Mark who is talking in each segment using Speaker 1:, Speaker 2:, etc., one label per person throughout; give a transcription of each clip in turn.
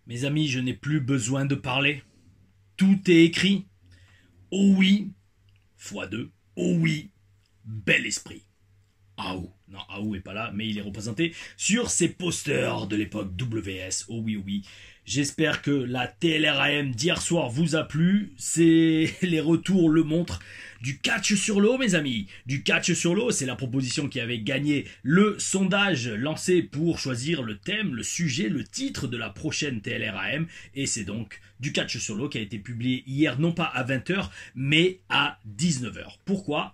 Speaker 1: Mes amis, je n'ai plus besoin de parler. Tout est écrit. Oh oui, fois 2. Oh oui, bel esprit. Aou. Non, Aou est pas là, mais il est représenté sur ces posters de l'époque WS. Oh oui, oh oui. J'espère que la TLRAM d'hier soir vous a plu. Les retours le montrent. Du catch sur l'eau, mes amis. Du catch sur l'eau, c'est la proposition qui avait gagné le sondage lancé pour choisir le thème, le sujet, le titre de la prochaine TLRAM. Et c'est donc du catch sur l'eau qui a été publié hier, non pas à 20h, mais à 19h. Pourquoi ?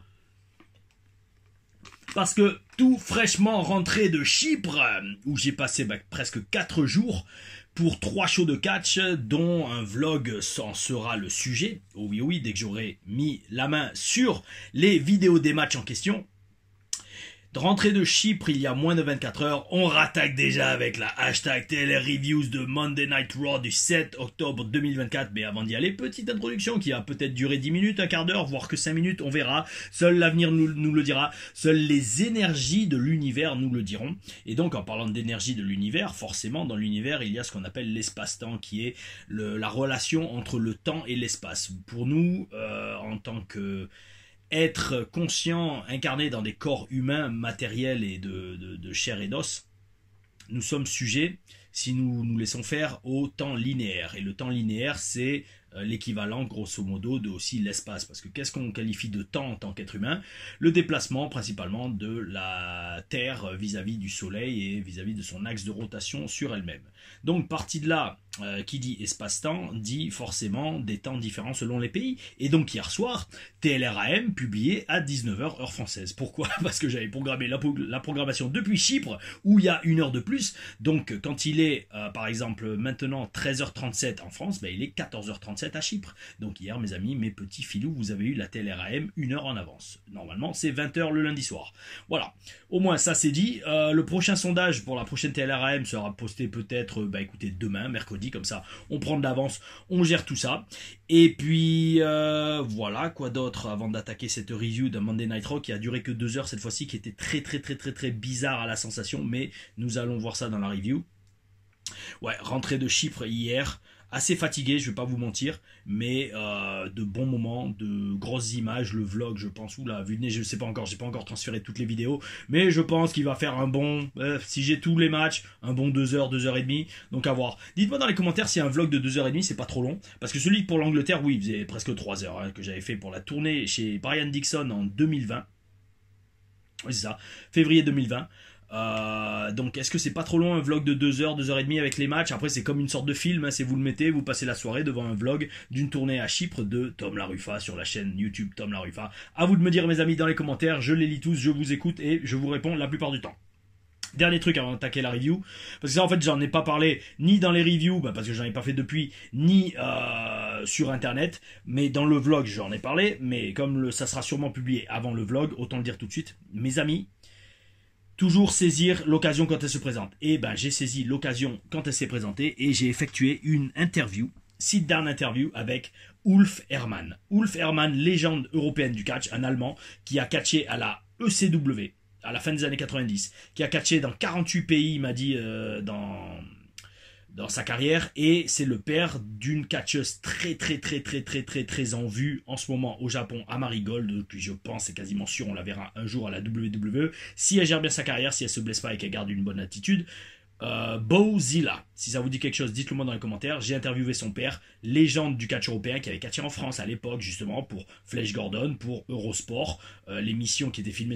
Speaker 1: Parce que tout fraîchement rentré de Chypre, où j'ai passé presque 4 jours pour 3 shows de catch, dont un vlog en sera le sujet. Oh oui, oui, dès que j'aurai mis la main sur les vidéos des matchs en question. De rentrée de Chypre il y a moins de 24 heures, on rattaque déjà avec la hashtag TLR Reviews de Monday Night Raw du 7 octobre 2024. Mais avant d'y aller, petite introduction qui va peut-être durer 10 minutes, un quart d'heure, voire que 5 minutes, on verra. Seul l'avenir nous le dira. Seules les énergies de l'univers nous le diront. Et donc en parlant d'énergie de l'univers, forcément dans l'univers il y a ce qu'on appelle l'espace-temps, qui est la relation entre le temps et l'espace. Pour nous, en tant que être conscient, incarné dans des corps humains, matériels et de chair et d'os, nous sommes sujets, si nous nous laissons faire, au temps linéaire. Et le temps linéaire, c'est l'équivalent, grosso modo, de aussi l'espace. Parce que qu'est-ce qu'on qualifie de temps en tant qu'être humain ? Le déplacement, principalement, de la Terre vis-à-vis du Soleil et vis-à-vis de son axe de rotation sur elle-même. Donc, partie de là, qui dit espace-temps, dit forcément des temps différents selon les pays. Et donc, hier soir, TLRAM publié à 19h heure française. Pourquoi ? Parce que j'avais programmé la programmation depuis Chypre, où il y a 1 heure de plus. Donc, quand il est, par exemple, maintenant 13h37 en France, il est 14h37 à Chypre. Donc hier, mes amis, mes petits filous, vous avez eu la TLRAM 1 heure en avance. Normalement, c'est 20h le lundi soir. Voilà. Au moins, ça c'est dit. Le prochain sondage pour la prochaine TLRAM sera posté peut-être, écoutez, demain, mercredi, comme ça, on prend de l'avance, on gère tout ça. Et puis, voilà, quoi d'autre avant d'attaquer cette review d'un Monday Night Raw qui a duré que 2 heures cette fois-ci, qui était très bizarre à la sensation, mais nous allons voir ça dans la review. Ouais, rentrée de Chypre hier, assez fatigué, je vais pas vous mentir, mais de bons moments, de grosses images, le vlog, je pense, oula, vu le nez, je sais pas encore, j'ai pas encore transféré toutes les vidéos, mais je pense qu'il va faire un bon, si j'ai tous les matchs, un bon 2 heures, 2 heures et demie, donc à voir. Dites-moi dans les commentaires si un vlog de 2 heures et demie, c'est pas trop long, parce que celui pour l'Angleterre, oui, il faisait presque 3 heures, que j'avais fait pour la tournée chez Brian Dixon en 2020, oui c'est ça, février 2020, donc est-ce que c'est pas trop long un vlog de 2 heures, 2 heures et demie avec les matchs ? Après c'est comme une sorte de film, c'est vous le mettez, vous passez la soirée devant un vlog d'une tournée à Chypre de Tom Laruffa sur la chaîne YouTube Tom Laruffa. À vous de me dire mes amis dans les commentaires, je les lis tous, je vous écoute et je vous réponds la plupart du temps. Dernier truc avant d'attaquer la review, parce que ça en fait j'en ai pas parlé ni dans les reviews, parce que j'en ai pas fait depuis, ni sur internet, mais dans le vlog j'en ai parlé, mais comme ça sera sûrement publié avant le vlog, autant le dire tout de suite, mes amis, toujours saisir l'occasion quand elle se présente. Et j'ai saisi l'occasion quand elle s'est présentée et j'ai effectué une interview, sit-down interview avec Ulf Hermann. Ulf Hermann, légende européenne du catch, un Allemand qui a catché à la ECW à la fin des années 90, qui a catché dans 48 pays, il m'a dit, dans sa carrière, et c'est le père d'une catcheuse très en vue en ce moment au Japon, à Marigold, puis je pense, c'est quasiment sûr, on la verra un jour à la WWE, si elle gère bien sa carrière, si elle se blesse pas et qu'elle garde une bonne attitude. Bowzilla, si ça vous dit quelque chose, dites-le moi dans les commentaires. J'ai interviewé son père, légende du catch européen qui avait catché en France à l'époque justement pour Flash Gordon, pour Eurosport, l'émission qui était filmée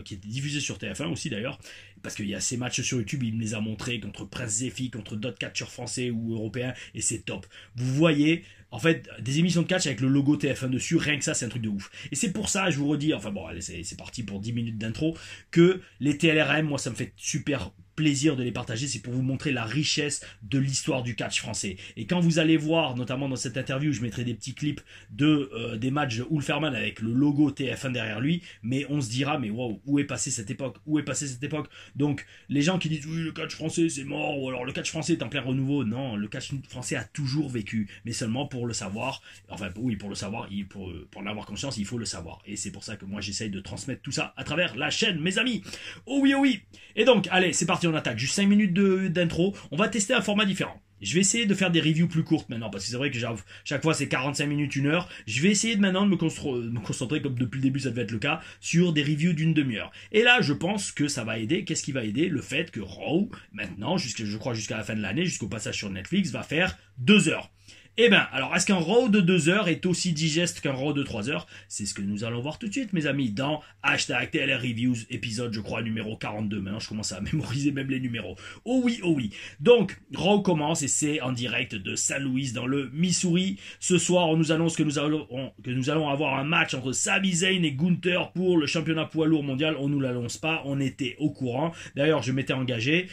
Speaker 1: qui était diffusée sur TF1 aussi d'ailleurs, parce qu'il y a ces matchs sur YouTube, il me les a montrés contre Prince Zephy, contre d'autres catcheurs français ou européens et c'est top. Vous voyez, en fait, des émissions de catch avec le logo TF1 dessus, rien que ça, c'est un truc de ouf. Et c'est pour ça, je vous redis, enfin bon, allez, c'est parti pour 10 minutes d'intro, que les TLRM, moi, ça me fait super plaisir de les partager, c'est pour vous montrer la richesse de l'histoire du catch français. Et quand vous allez voir, notamment dans cette interview, je mettrai des petits clips des matchs de Ulf Hermann avec le logo TF1 derrière lui, mais on se dira, mais waouh, où est passée cette époque ? Où est passée cette époque ? Donc, les gens qui disent, oui, le catch français, c'est mort, ou alors le catch français est en plein renouveau, non, le catch français a toujours vécu, mais seulement pour le savoir, enfin, oui, pour le savoir, pour en avoir conscience, il faut le savoir. Et c'est pour ça que moi, j'essaye de transmettre tout ça à travers la chaîne, mes amis. Oh oui, oh oui. Et donc, allez, c'est parti, on attaque. Juste 5 minutes d'intro. On va tester un format différent. Je vais essayer de faire des reviews plus courtes maintenant, parce que c'est vrai que chaque fois c'est 45 minutes, 1 heure. Je vais essayer maintenant de me concentrer, comme depuis le début ça devait être le cas, sur des reviews d'une demi-heure. Et là, je pense que ça va aider. Qu'est-ce qui va aider? Le fait que Raw, maintenant, je crois jusqu'à la fin de l'année, jusqu'au passage sur Netflix, va faire 2 heures. Eh ben, alors, est-ce qu'un Raw de 2 heures est aussi digeste qu'un Raw de 3 heures? C'est ce que nous allons voir tout de suite, mes amis, dans hashtag TLR Reviews, épisode, je crois, numéro 42. Maintenant, je commence à mémoriser même les numéros. Oh oui, oh oui. Donc, Raw commence et c'est en direct de Saint-Louis, dans le Missouri. Ce soir, on nous annonce que nous allons avoir un match entre Sami Zayn et Gunther pour le championnat poids lourd mondial. On nous l'annonce pas, on était au courant. D'ailleurs, je m'étais engagé,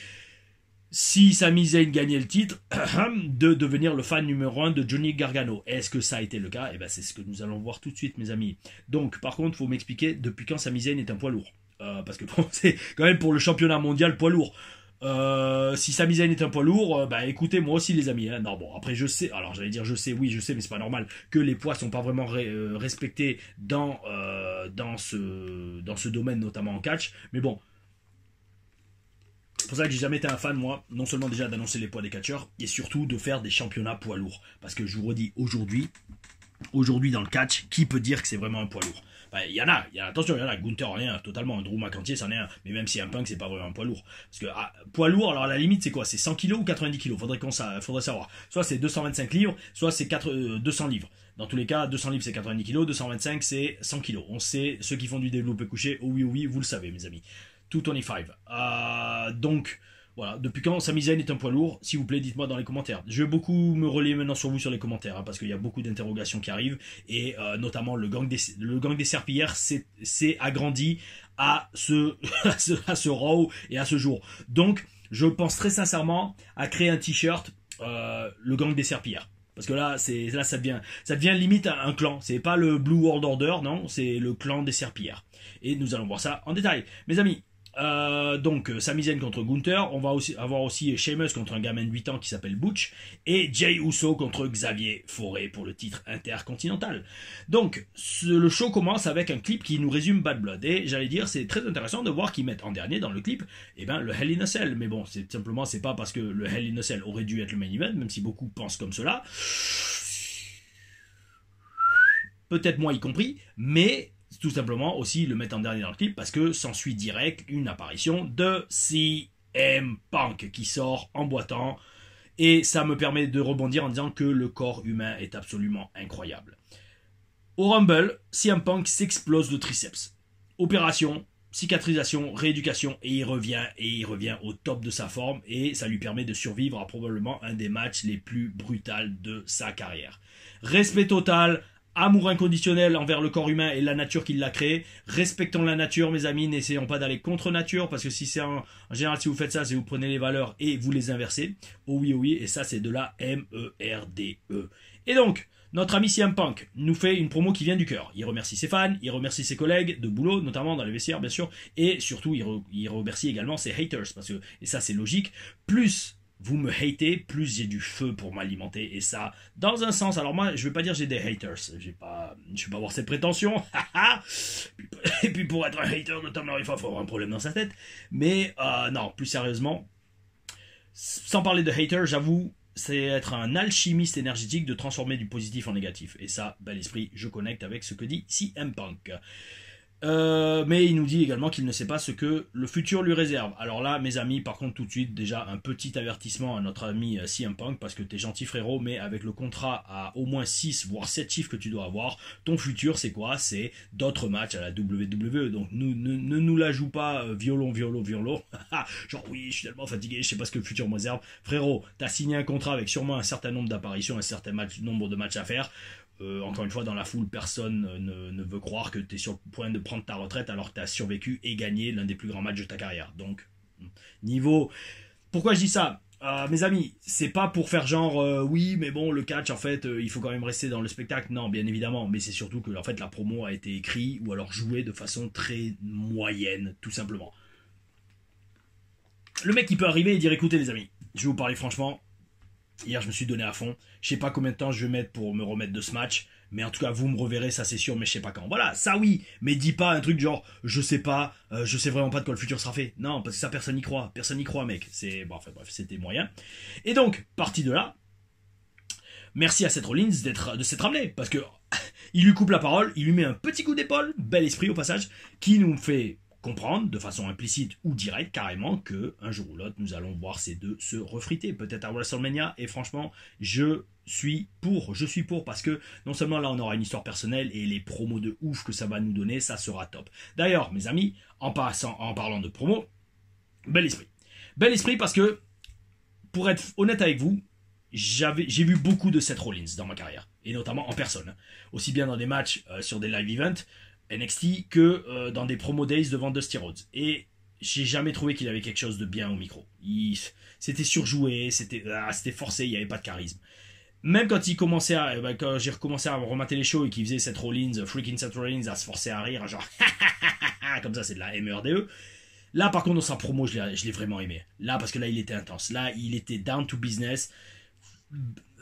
Speaker 1: si Sami Zayn gagnait le titre, de devenir le fan numéro 1 de Johnny Gargano. Est-ce que ça a été le cas? Eh ben, c'est ce que nous allons voir tout de suite, mes amis. Donc, par contre, il faut m'expliquer depuis quand Sami Zayn est un poids lourd. Parce que bon, c'est quand même pour le championnat mondial poids lourd. Si Sami Zayn est un poids lourd, bah écoutez, moi aussi les amis. Hein. Non, bon, après je sais, alors j'allais dire je sais, oui je sais, mais c'est pas normal que les poids sont pas vraiment respectés dans ce domaine, notamment en catch. Mais bon, c'est pour ça que j'ai jamais été un fan, moi, non seulement déjà d'annoncer les poids des catcheurs, et surtout de faire des championnats poids lourds. Parce que je vous redis, aujourd'hui dans le catch, qui peut dire que c'est vraiment un poids lourd? Il y en a, attention, il y en a, Gunther en est un, totalement, Drew McIntyre c'en est un, mais même si un Punk, c'est pas vraiment un poids lourd. Parce que, poids lourd, alors à la limite, c'est quoi? C'est 100 kilos ou 90 kilos? Faudrait savoir. Soit c'est 225 livres, soit c'est 200 livres. Dans tous les cas, 200 livres c'est 90 kilos, 225 c'est 100 kilos. On sait, ceux qui font du développé couché, oh oui, vous le savez, mes amis. 225. Donc, voilà, depuis quand Sami Zayn est un poids lourd? S'il vous plaît, dites-moi dans les commentaires. Je vais beaucoup me relayer maintenant sur vous sur les commentaires, hein, parce qu'il y a beaucoup d'interrogations qui arrivent, et notamment le gang des serpillères s'est agrandi à ce Raw et à ce jour. Donc, je pense très sincèrement à créer un t-shirt, le gang des serpillères. Parce que là, ça devient limite un clan. C'est pas le Blue World Order, non, c'est le clan des serpillères. Et nous allons voir ça en détail. Mes amis, donc Sami Zayn contre Gunther, on va avoir aussi Sheamus contre un gamin de 8 ans qui s'appelle Butch, et Jey Uso contre Xavier Forêt pour le titre intercontinental. Donc le show commence avec un clip qui nous résume Bad Blood, et j'allais dire c'est très intéressant de voir qu'ils mettent en dernier dans le clip le Hell in a Cell. Mais bon, c'est pas parce que le Hell in a Cell aurait dû être le main event, même si beaucoup pensent comme cela, peut-être moi y compris, mais tout simplement aussi le mettre en dernier dans le clip parce que s'ensuit direct une apparition de CM Punk qui sort en boitant, et ça me permet de rebondir en disant que le corps humain est absolument incroyable. Au Rumble, CM Punk s'explose le triceps. Opération, cicatrisation, rééducation, et il revient au top de sa forme, et ça lui permet de survivre à probablement un des matchs les plus brutals de sa carrière. Respect total, amour inconditionnel envers le corps humain et la nature qui l'a créé. Respectons la nature, mes amis, n'essayons pas d'aller contre nature, parce que si c'est en général, si vous faites ça, c'est vous prenez les valeurs et vous les inversez. Oh oui, et ça c'est de la MERDE. Et donc, notre ami CM Punk nous fait une promo qui vient du cœur. Il remercie ses fans, il remercie ses collègues de boulot, notamment dans les vestiaires bien sûr, et surtout il remercie également ses haters, parce que, et ça c'est logique, plus vous me hatez, plus j'ai du feu pour m'alimenter, et ça, dans un sens, alors moi, je vais pas dire j'ai des haters, je vais pas avoir cette prétention, et puis pour être un hater de Tom Larifa, il faut avoir un problème dans sa tête, mais non, plus sérieusement, sans parler de haters, j'avoue, c'est être un alchimiste énergétique de transformer du positif en négatif, et ça, bel esprit, je connecte avec ce que dit CM Punk. Mais il nous dit également qu'il ne sait pas ce que le futur lui réserve. Alors là, mes amis, par contre, tout de suite, déjà un petit avertissement à notre ami CM Punk, parce que t'es gentil frérot, mais avec le contrat à au moins 6 voire 7 chiffres que tu dois avoir, ton futur c'est quoi? C'est d'autres matchs à la WWE. Donc ne nous la joue pas violon. Genre oui, je suis tellement fatigué, je sais pas ce que le futur me réserve. Frérot, t'as signé un contrat avec sûrement un certain nombre d'apparitions, un certain nombre de matchs à faire. Encore une fois, dans la foule, personne ne veut croire que tu es sur le point de prendre ta retraite alors que tu as survécu et gagné l'un des plus grands matchs de ta carrière. Donc, niveau... Pourquoi je dis ça? Mes amis, c'est pas pour faire genre oui, mais bon, le catch, en fait, il faut quand même rester dans le spectacle. Non, bien évidemment, mais c'est surtout que en fait, la promo a été écrite ou alors jouée de façon très moyenne, tout simplement. Le mec, il peut arriver et dire écoutez, les amis, je vais vous parler franchement. Hier, je me suis donné à fond. Je sais pas combien de temps je vais mettre pour me remettre de ce match. Mais en tout cas, vous me reverrez, ça c'est sûr, mais je sais pas quand. Voilà, ça oui, mais dis pas un truc genre, je sais pas, je sais vraiment pas de quoi le futur sera fait. Non, parce que ça, personne n'y croit. Personne n'y croit, mec. C'est, bon, enfin bref, c'était moyen. Et donc, parti de là, merci à Seth Rollins de s'être ramené, parce que il lui coupe la parole, il lui met un petit coup d'épaule, bel esprit au passage, qui nous fait comprendre, de façon implicite ou directe, carrément, que un jour ou l'autre, nous allons voir ces deux se refriter, peut-être à WrestleMania, et franchement, je suis pour, parce que non seulement là on aura une histoire personnelle et les promos de ouf que ça va nous donner, ça sera top. D'ailleurs, mes amis, en parlant de promos, bel esprit parce que, pour être honnête avec vous, j'ai vu beaucoup de Seth Rollins dans ma carrière, et notamment en personne, aussi bien dans des matchs sur des live events NXT que dans des promo days devant Dusty Rhodes. Et j'ai jamais trouvé qu'il avait quelque chose de bien au micro. C'était surjoué, c'était forcé, il n'y avait pas de charisme. Même quand quand j'ai recommencé à remater les shows et qu'il faisait Seth Rollins, freaking Seth Rollins, à se forcer à rire, genre comme ça, c'est de la MERDE. Là, par contre, dans sa promo, je l'ai vraiment aimé. Là, parce que là, il était intense. Là, il était down to business.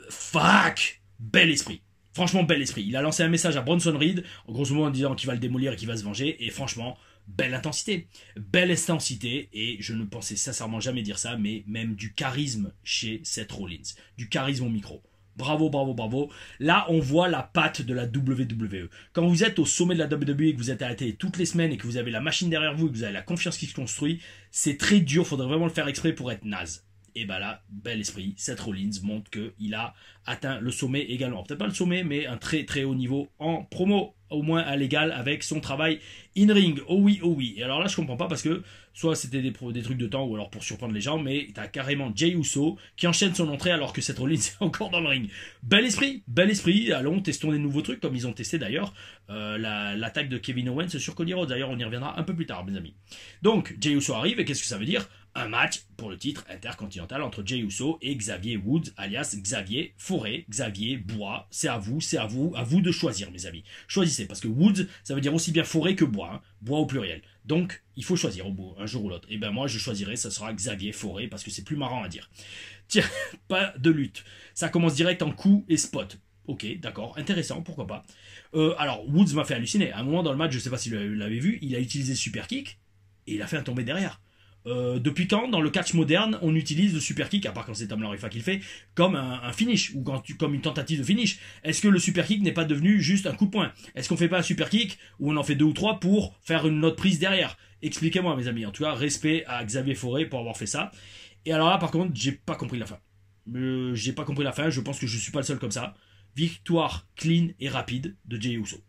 Speaker 1: Fuck, bel esprit. Franchement, bel esprit. Il a lancé un message à Bronson Reed, en grosso modo en disant qu'il va le démolir et qu'il va se venger. Et franchement, belle intensité. Belle intensité. Et je ne pensais sincèrement jamais dire ça, mais même du charisme chez Seth Rollins. Du charisme au micro. Bravo, bravo, bravo. Là, on voit la patte de la WWE. Quand vous êtes au sommet de la WWE et que vous êtes à la télé toutes les semaines et que vous avez la machine derrière vous et que vous avez la confiance qui se construit, c'est très dur. Faudrait vraiment le faire exprès pour être naze. Et bah là, bel esprit, Seth Rollins montre qu'il a atteint le sommet également. Peut-être pas le sommet, mais un très très haut niveau en promo, au moins à l'égal avec son travail in-ring. Oh oui, oh oui. Et alors là, je comprends pas parce que soit c'était des trucs de temps ou alors pour surprendre les gens, mais t'as carrément Jey Uso qui enchaîne son entrée alors que Seth Rollins est encore dans le ring. Bel esprit. Allons, testons des nouveaux trucs comme ils ont testé d'ailleurs l'attaque de Kevin Owens sur Cody Rhodes. D'ailleurs, on y reviendra un peu plus tard, mes amis. Donc, Jey Uso arrive et qu'est-ce que ça veut dire? Un match pour le titre intercontinental entre Jey Uso et Xavier Woods, alias Xavier Forêt, Xavier Bois. C'est à vous de choisir, mes amis. Choisissez, parce que Woods, ça veut dire aussi bien forêt que bois, hein, bois au pluriel. Donc, il faut choisir un jour ou l'autre. Et ben moi, je choisirai, ça sera Xavier Forêt, parce que c'est plus marrant à dire. Tiens, pas de lutte. Ça commence direct en coup et spot. Ok, d'accord, intéressant, pourquoi pas. Alors, Woods m'a fait halluciner. À un moment dans le match, je sais pas si vous l'avez vu, il a utilisé super kick et il a fait un tombé derrière. Depuis quand, dans le catch moderne, on utilise le super kick, à part quand c'est Tom Larifa qui le fait, comme un finish, ou comme une tentative de finish? Est-ce que le super kick n'est pas devenu juste un coup de poing? Est-ce qu'on fait pas un super kick, où on en fait 2 ou 3 pour faire une autre prise derrière? Expliquez-moi, mes amis. En tout cas, respect à Xavier Forêt pour avoir fait ça. Et alors là, par contre, j'ai pas compris la fin. Je pense que je suis pas le seul comme ça. Victoire clean et rapide de Jey Uso.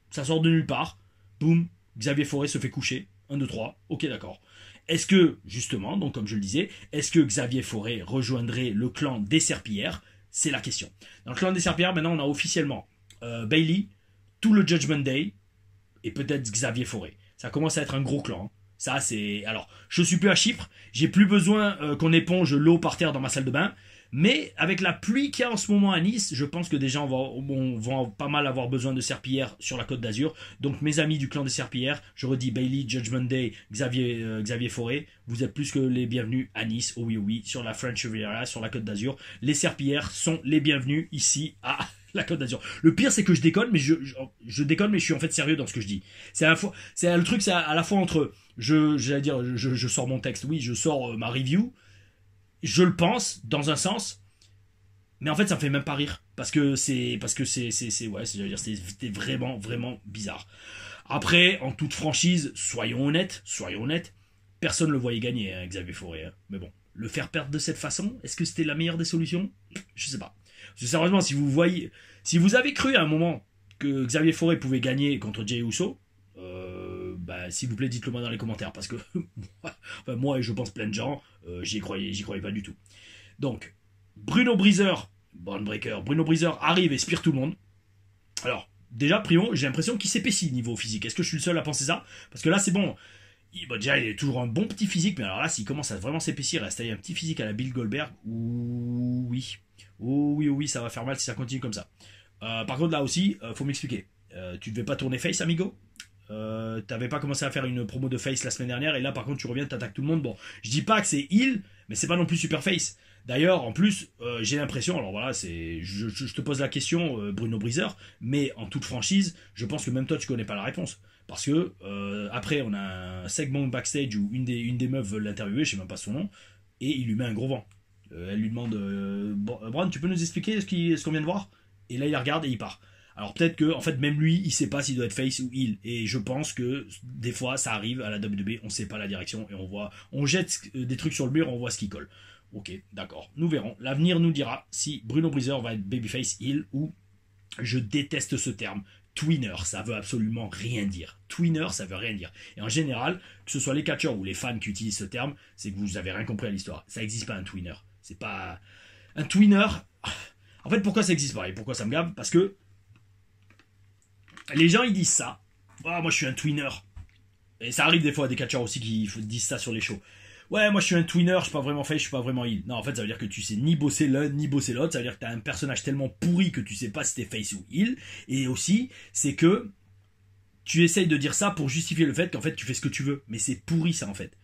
Speaker 1: Ça sort de nulle part. Boum, Xavier Forêt se fait coucher. 1, 2, 3. Ok, d'accord. Est-ce que, justement, donc comme je le disais, est-ce que Xavier Forêt rejoindrait le clan des Serpillères? C'est la question. Dans le clan des Serpillères, maintenant, on a officiellement Bayley, tout le Judgment Day, et peut-être Xavier Forêt. Ça commence à être un gros clan. Hein. Ça, c'est... Alors, je suis plus à Chypre, j'ai plus besoin qu'on éponge l'eau par terre dans ma salle de bain, mais avec la pluie qu'il y a en ce moment à Nice, je pense que des gens vont pas mal avoir besoin de serpillères sur la Côte d'Azur. Donc mes amis du clan des serpillères, je redis Bayley, Judgment Day, Xavier Forêt, vous êtes plus que les bienvenus à Nice, oh oui, oh oui, sur la French Riviera, sur la Côte d'Azur. Les serpillères sont les bienvenus ici à la Côte d'Azur. Le pire, c'est que je déconne, mais je déconne, mais je suis en fait sérieux dans ce que je dis. Le truc, c'est à la fois entre, je sors mon texte, oui, je sors ma review. Je le pense dans un sens, mais en fait ça me fait même pas rire c'était vraiment vraiment bizarre. Après, en toute franchise, soyons honnêtes, personne ne le voyait gagner, hein, Xavier Forêt. Hein. Mais bon, le faire perdre de cette façon, est-ce que c'était la meilleure des solutions? Je sais pas. Parce que sérieusement, si vous avez cru à un moment que Xavier Forêt pouvait gagner contre Jey Uso, s'il vous plaît, dites-le moi dans les commentaires, parce que moi et je pense plein de gens, j'y croyais pas du tout. Donc, Bruno Breezer arrive et spire tout le monde. Alors, déjà, primo, j'ai l'impression qu'il s'épaissit niveau physique. Est-ce que je suis le seul à penser ça? Parce que là, c'est bon. Déjà, il est toujours un bon petit physique, mais alors là, s'il commence à vraiment s'épaissir et à se tailler un petit physique à la Bill Goldberg, oui, ça va faire mal si ça continue comme ça. Par contre, là aussi, faut m'expliquer. Tu devais pas tourner face, amigo? T'avais pas commencé à faire une promo de face la semaine dernière et là par contre tu reviens, t'attaques tout le monde. Bon, je dis pas que c'est heal, mais c'est pas non plus super face. D'ailleurs, en plus, j'ai l'impression, alors voilà, je te pose la question, Bruno Breezer, mais en toute franchise, je pense que même toi, tu connais pas la réponse. Parce que, après, on a un segment backstage où une des meufs veut l'interviewer, je sais même pas son nom, et il lui met un gros vent. Elle lui demande, Bron, tu peux nous expliquer ce qu'on vient de voir? Et là, il regarde et il part. Alors peut-être que, en fait, même lui, il sait pas s'il doit être face ou heel. Et je pense que des fois, ça arrive à la WWE, on sait pas la direction et on jette des trucs sur le mur, on voit ce qui colle. Ok, d'accord, nous verrons. L'avenir nous dira si Bruno Breezer va être babyface, heel ou, je déteste ce terme, twinner, ça veut absolument rien dire. Twinner, ça veut rien dire. Et en général, que ce soit les catcheurs ou les fans qui utilisent ce terme, c'est que vous avez rien compris à l'histoire. Ça n'existe pas un twinner. C'est pas un twinner. En fait, pourquoi ça n'existe pas et pourquoi ça me gave? Parce que les gens ils disent ça. Oh, moi je suis un twinner. Et ça arrive des fois à des catcheurs aussi qui disent ça sur les shows. Ouais, moi je suis un twinner, je suis pas vraiment face, je suis pas vraiment heel. Non, en fait, ça veut dire que tu sais ni bosser l'un ni bosser l'autre. Ça veut dire que t'as un personnage tellement pourri que tu sais pas si t'es face ou heel. Et aussi, c'est que tu essayes de dire ça pour justifier le fait qu'en fait tu fais ce que tu veux. Mais c'est pourri ça en fait.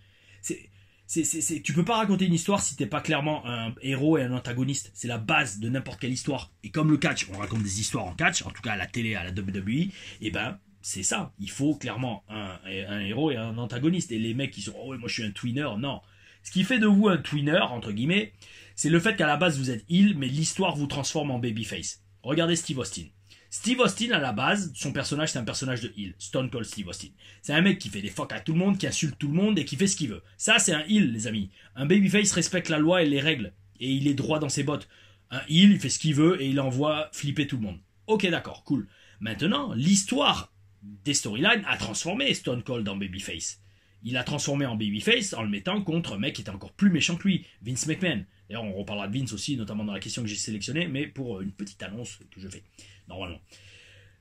Speaker 1: Tu peux pas raconter une histoire si t'es pas clairement un héros et un antagoniste. C'est la base de n'importe quelle histoire. Et comme le catch, on raconte des histoires en catch, en tout cas à la télé, à la WWE, et ben c'est ça. Il faut clairement un héros et un antagoniste. Et les mecs qui sont, oh ouais, moi je suis un twinner, non. Ce qui fait de vous un twinner, entre guillemets, c'est le fait qu'à la base vous êtes heel, mais l'histoire vous transforme en babyface. Regardez Steve Austin. Steve Austin, à la base, son personnage, c'est un personnage de heel. Stone Cold Steve Austin. C'est un mec qui fait des fuck à tout le monde, qui insulte tout le monde et qui fait ce qu'il veut. Ça, c'est un heel, les amis. Un babyface respecte la loi et les règles. Et il est droit dans ses bottes. Un heel, il fait ce qu'il veut et il envoie flipper tout le monde. Ok, d'accord, cool. Maintenant, l'histoire des storylines a transformé Stone Cold en babyface. Il a transformé en babyface en le mettant contre un mec qui était encore plus méchant que lui, Vince McMahon. D'ailleurs, on reparlera de Vince aussi, notamment dans la question que j'ai sélectionnée, mais pour une petite annonce que je fais, normalement.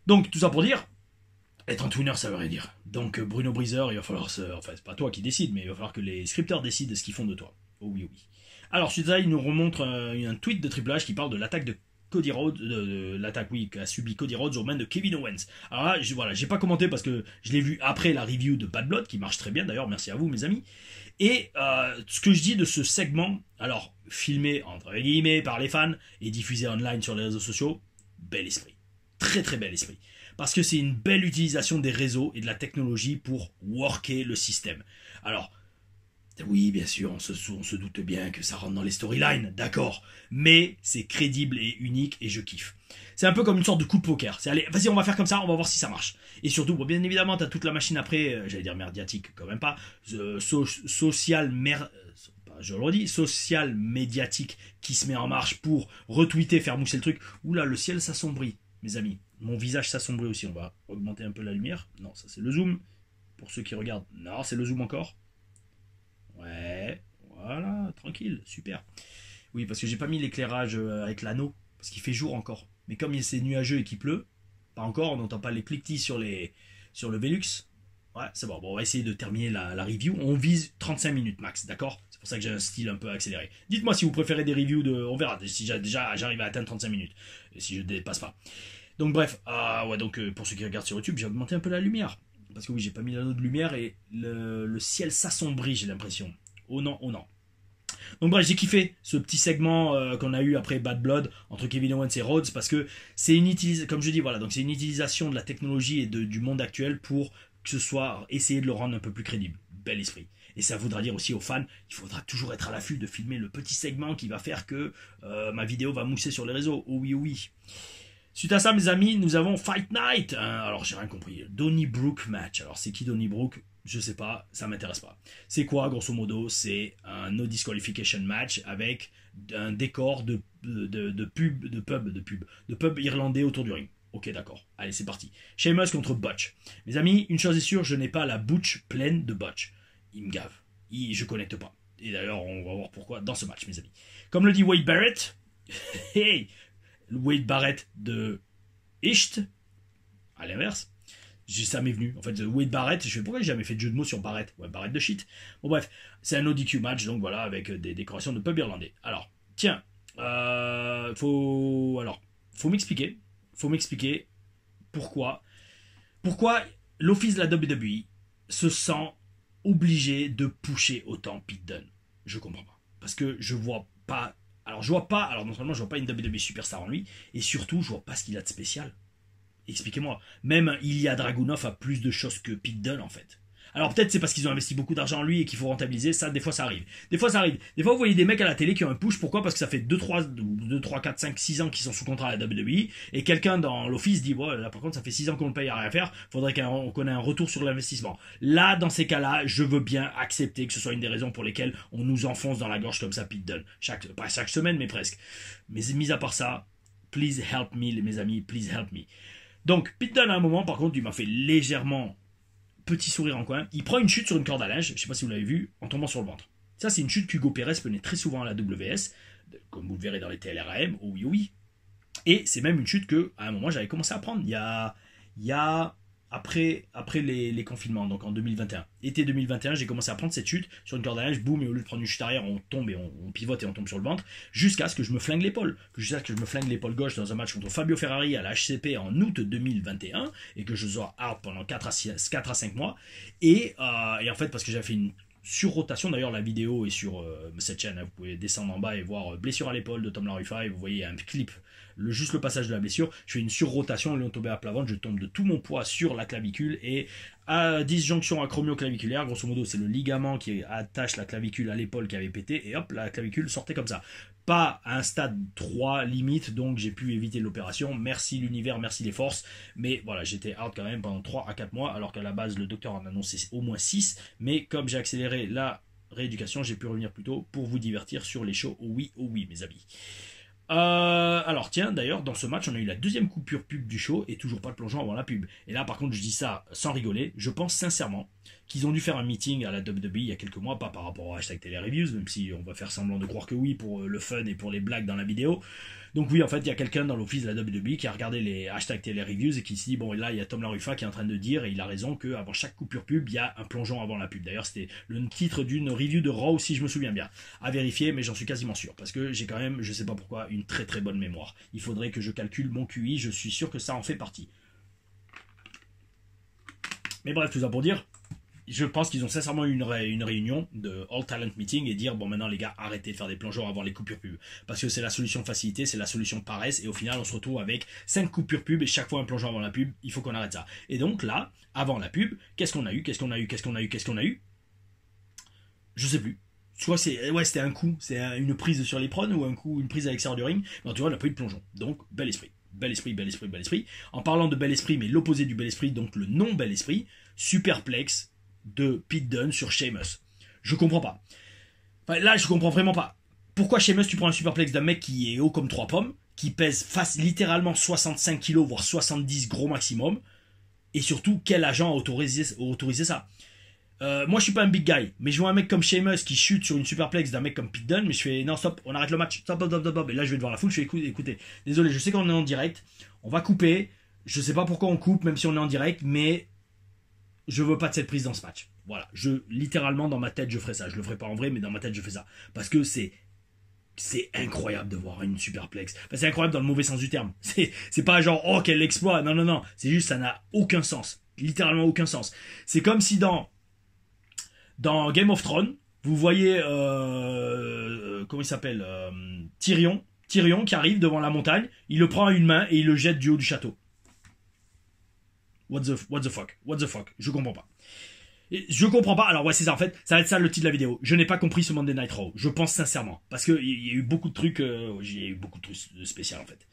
Speaker 1: Donc, tout ça pour dire, être un twinner, ça veut rien dire. Donc, Bruno Breezer, il va falloir enfin, c'est pas toi qui décide, mais il va falloir que les scripteurs décident ce qu'ils font de toi. Oh oui, oui. Alors, suite à ça, il nous remontre un tweet de Triple H qui parle de l'attaque de Cody Rhodes, l'attaque qu'a subi Cody Rhodes aux mains de Kevin Owens. Alors là, voilà, j'ai pas commenté parce que je l'ai vu après la review de Bad Blood, qui marche très bien d'ailleurs, merci à vous mes amis. Et ce que je dis de ce segment, alors filmé entre guillemets par les fans et diffusé online sur les réseaux sociaux, bel esprit. Très très bel esprit. Parce que c'est une belle utilisation des réseaux et de la technologie pour worker le système. Alors, oui, bien sûr, on se doute bien que ça rentre dans les storylines, d'accord. Mais c'est crédible et unique et je kiffe. C'est un peu comme une sorte de coup de poker. C'est allez, vas-y, on va faire comme ça, on va voir si ça marche. Et surtout, bon, bien évidemment, t'as toute la machine après, j'allais dire merdiatique, quand même pas, social médiatique qui se met en marche pour retweeter, faire mousser le truc. Oula, le ciel s'assombrit, mes amis. Mon visage s'assombrit aussi. On va augmenter un peu la lumière. Non, ça c'est le zoom. Pour ceux qui regardent, non, c'est le zoom encore. Ouais, voilà, tranquille, super. Oui, parce que j'ai pas mis l'éclairage avec l'anneau, parce qu'il fait jour encore. Mais comme c'est nuageux et qu'il pleut, pas encore, on n'entend pas les cliquetis sur le Velux. Ouais, c'est bon. Bon, on va essayer de terminer la review. On vise 35 minutes max, d'accord? C'est pour ça que j'ai un style un peu accéléré. Dites-moi si vous préférez des reviews de... On verra si déjà j'arrive à atteindre 35 minutes. Et si je ne dépasse pas. Donc bref, ouais, donc pour ceux qui regardent sur YouTube, j'ai augmenté un peu la lumière. Parce que oui, j'ai pas mis l'anneau de lumière et le ciel s'assombrit, j'ai l'impression. Oh non, oh non. Donc bref, j'ai kiffé ce petit segment qu'on a eu après Bad Blood entre Kevin Owens et Rhodes parce que c'est une utilisation, comme je dis, voilà, donc c'est une utilisation de la technologie et du monde actuel pour que ce soit essayer de le rendre un peu plus crédible. Bel esprit. Et ça voudra dire aussi aux fans, il faudra toujours être à l'affût de filmer le petit segment qui va faire que ma vidéo va mousser sur les réseaux. Oh oui, oh oui. Suite à ça, mes amis, nous avons Fight Night. Alors, j'ai rien compris. Donnybrook match. Alors, c'est qui Donnybrook? Je sais pas, ça m'intéresse pas. C'est quoi, grosso modo? C'est un no disqualification match avec un décor de pub irlandais autour du ring. Ok, d'accord. Allez, c'est parti. Sheamus contre Butch. Mes amis, une chose est sûre, je n'ai pas la bouche pleine de Butch. Il me gave. Je connecte pas. Et d'ailleurs, on va voir pourquoi dans ce match, mes amis. Comme le dit Wade Barrett, hey, Wade Barrett de Isht, à l'inverse, ça m'est venu. En fait, Wade Barrett, je sais pourquoi j'ai jamais fait de jeu de mots sur Barrett. Ouais, Barrett de shit. Bon, bref, c'est un ODQ match, donc voilà, avec des décorations de pub irlandais. Alors, tiens, faut m'expliquer. Faut m'expliquer pourquoi l'office de la WWE se sent obligé de pusher autant Pete Dunne. Je comprends pas. Parce que je vois pas Alors, je vois pas, alors non seulement je vois pas une WWE superstar en lui, et surtout, je vois pas ce qu'il a de spécial. Expliquez-moi. Même Ilya Dragunov a plus de choses que Pete Dunne, en fait. Alors peut-être c'est parce qu'ils ont investi beaucoup d'argent en lui et qu'il faut rentabiliser, ça des fois ça arrive. Des fois ça arrive. Des fois vous voyez des mecs à la télé qui ont un push, pourquoi? Parce que ça fait 3, 4, 5, 6 ans qu'ils sont sous contrat à la WWE et quelqu'un dans l'office dit ouais, là par contre ça fait 6 ans qu'on le paye à rien faire, faudrait qu'on ait un retour sur l'investissement. Là dans ces cas-là, je veux bien accepter que ce soit une des raisons pour lesquelles on nous enfonce dans la gorge comme ça Pete Dunne. Pas chaque semaine mais presque. Mais mis à part ça, please help me mes amis, please help me. Donc Pete Dunne à un moment par contre il m'a fait légèrement petit sourire en coin, il prend une chute sur une corde à linge, je sais pas si vous l'avez vu, en tombant sur le ventre. Ça, c'est une chute qu'Hugo Pérez prenait très souvent à la WS, comme vous le verrez dans les TLRM, oh oui, oh oui. Et c'est même une chute que, à un moment, j'avais commencé à prendre. Il y a après les confinements, donc en 2021. Été 2021, j'ai commencé à prendre cette chute sur une corde à linge, boum, et au lieu de prendre une chute arrière, on tombe et on pivote et on tombe sur le ventre, jusqu'à ce que je me flingue l'épaule. Jusqu'à ce que je me flingue l'épaule gauche dans un match contre Fabio Ferrari à la HCP en août 2021, et que je sois out pendant 4 à 5 mois. Et en fait, parce que j'avais fait une surrotation, d'ailleurs la vidéo est sur cette chaîne, hein, vous pouvez descendre en bas et voir blessure à l'épaule de Tom Larufa, et vous voyez un clip, juste le passage de la blessure, je fais une surrotation, au lieu de tomber à plat ventre, je tombe de tout mon poids sur la clavicule, et à disjonction acromio-claviculaire, grosso modo c'est le ligament qui attache la clavicule à l'épaule qui avait pété, et hop, la clavicule sortait comme ça. Pas à un stade 3 limite, donc j'ai pu éviter l'opération, merci l'univers, merci les forces, mais voilà, j'étais out quand même pendant 3 à 4 mois, alors qu'à la base le docteur en annonçait au moins 6, mais comme j'ai accéléré la rééducation, j'ai pu revenir plus tôt pour vous divertir sur les shows, oh oui mes amis. Alors tiens, d'ailleurs, dans ce match, on a eu la deuxième coupure pub du show et toujours pas de plongeon avant la pub. Et là, par contre, je dis ça sans rigoler, je pense sincèrement qu'ils ont dû faire un meeting à la WWE il y a quelques mois, pas par rapport au hashtag TeleReviews, même si on va faire semblant de croire que oui pour le fun et pour les blagues dans la vidéo. Donc oui, en fait, il y a quelqu'un dans l'office de la WWE qui a regardé les hashtags TeleReviews et qui se dit, bon, là, il y a Tom Larufa qui est en train de dire, et il a raison, qu'avant chaque coupure pub, il y a un plongeon avant la pub. D'ailleurs, c'était le titre d'une review de Raw, si je me souviens bien. À vérifier, mais j'en suis quasiment sûr, parce que j'ai quand même, je sais pas pourquoi, une très très bonne mémoire. Il faudrait que je calcule mon QI, je suis sûr que ça en fait partie. Mais bref, tout ça pour dire, je pense qu'ils ont sincèrement eu une réunion de All Talent Meeting et dire bon maintenant les gars arrêtez de faire des plongeons avant les coupures pub parce que c'est la solution facilité, c'est la solution paresse et au final on se retrouve avec 5 coupures pub et chaque fois un plongeon avant la pub, il faut qu'on arrête ça. Et donc là, avant la pub, qu'est-ce qu'on a eu? Je sais plus. Soit c'était un coup, c'est une prise sur les prônes ou un coup, une prise à l'extérieur du ring, mais en tout cas on n'a pas eu de plongeon. Donc bel esprit. Bel esprit, bel esprit, bel esprit. En parlant de bel esprit, mais l'opposé du bel esprit, donc le non bel esprit, superplex de Pete Dunne sur Sheamus. Je comprends pas. Enfin, là, je comprends vraiment pas. Pourquoi Sheamus, tu prends un superplex d'un mec qui est haut comme 3 pommes, qui pèse littéralement 65 kilos, voire 70 gros maximum, et surtout, quel agent a autorisé ça? Moi je suis pas un big guy, mais je vois un mec comme Sheamus qui chute sur une superplex d'un mec comme Pete Dunne, mais je fais non stop, on arrête le match, stop, stop, stop, stop. Et là je vais devant la foule, je fais écoutez, désolé, je sais qu'on est en direct, on va couper, je sais pas pourquoi on coupe même si on est en direct, mais je veux pas de cette prise dans ce match. Voilà, littéralement dans ma tête je ferai ça, je le ferai pas en vrai, mais dans ma tête je fais ça, parce que c'est incroyable de voir une superplex. Enfin, c'est incroyable dans le mauvais sens du terme. C'est pas genre oh quel exploit, non, c'est juste ça n'a aucun sens, littéralement aucun sens. C'est comme si dans Game of Thrones, vous voyez comment il s'appelle Tyrion qui arrive devant la montagne, il le prend à une main et il le jette du haut du château. What the fuck, je comprends pas. Je comprends pas, alors ouais c'est ça en fait, ça va être ça le titre de la vidéo. Je n'ai pas compris ce Monday Night Raw, je pense sincèrement. Parce qu'il y a eu beaucoup de trucs, j'ai eu beaucoup de trucs spéciaux en fait.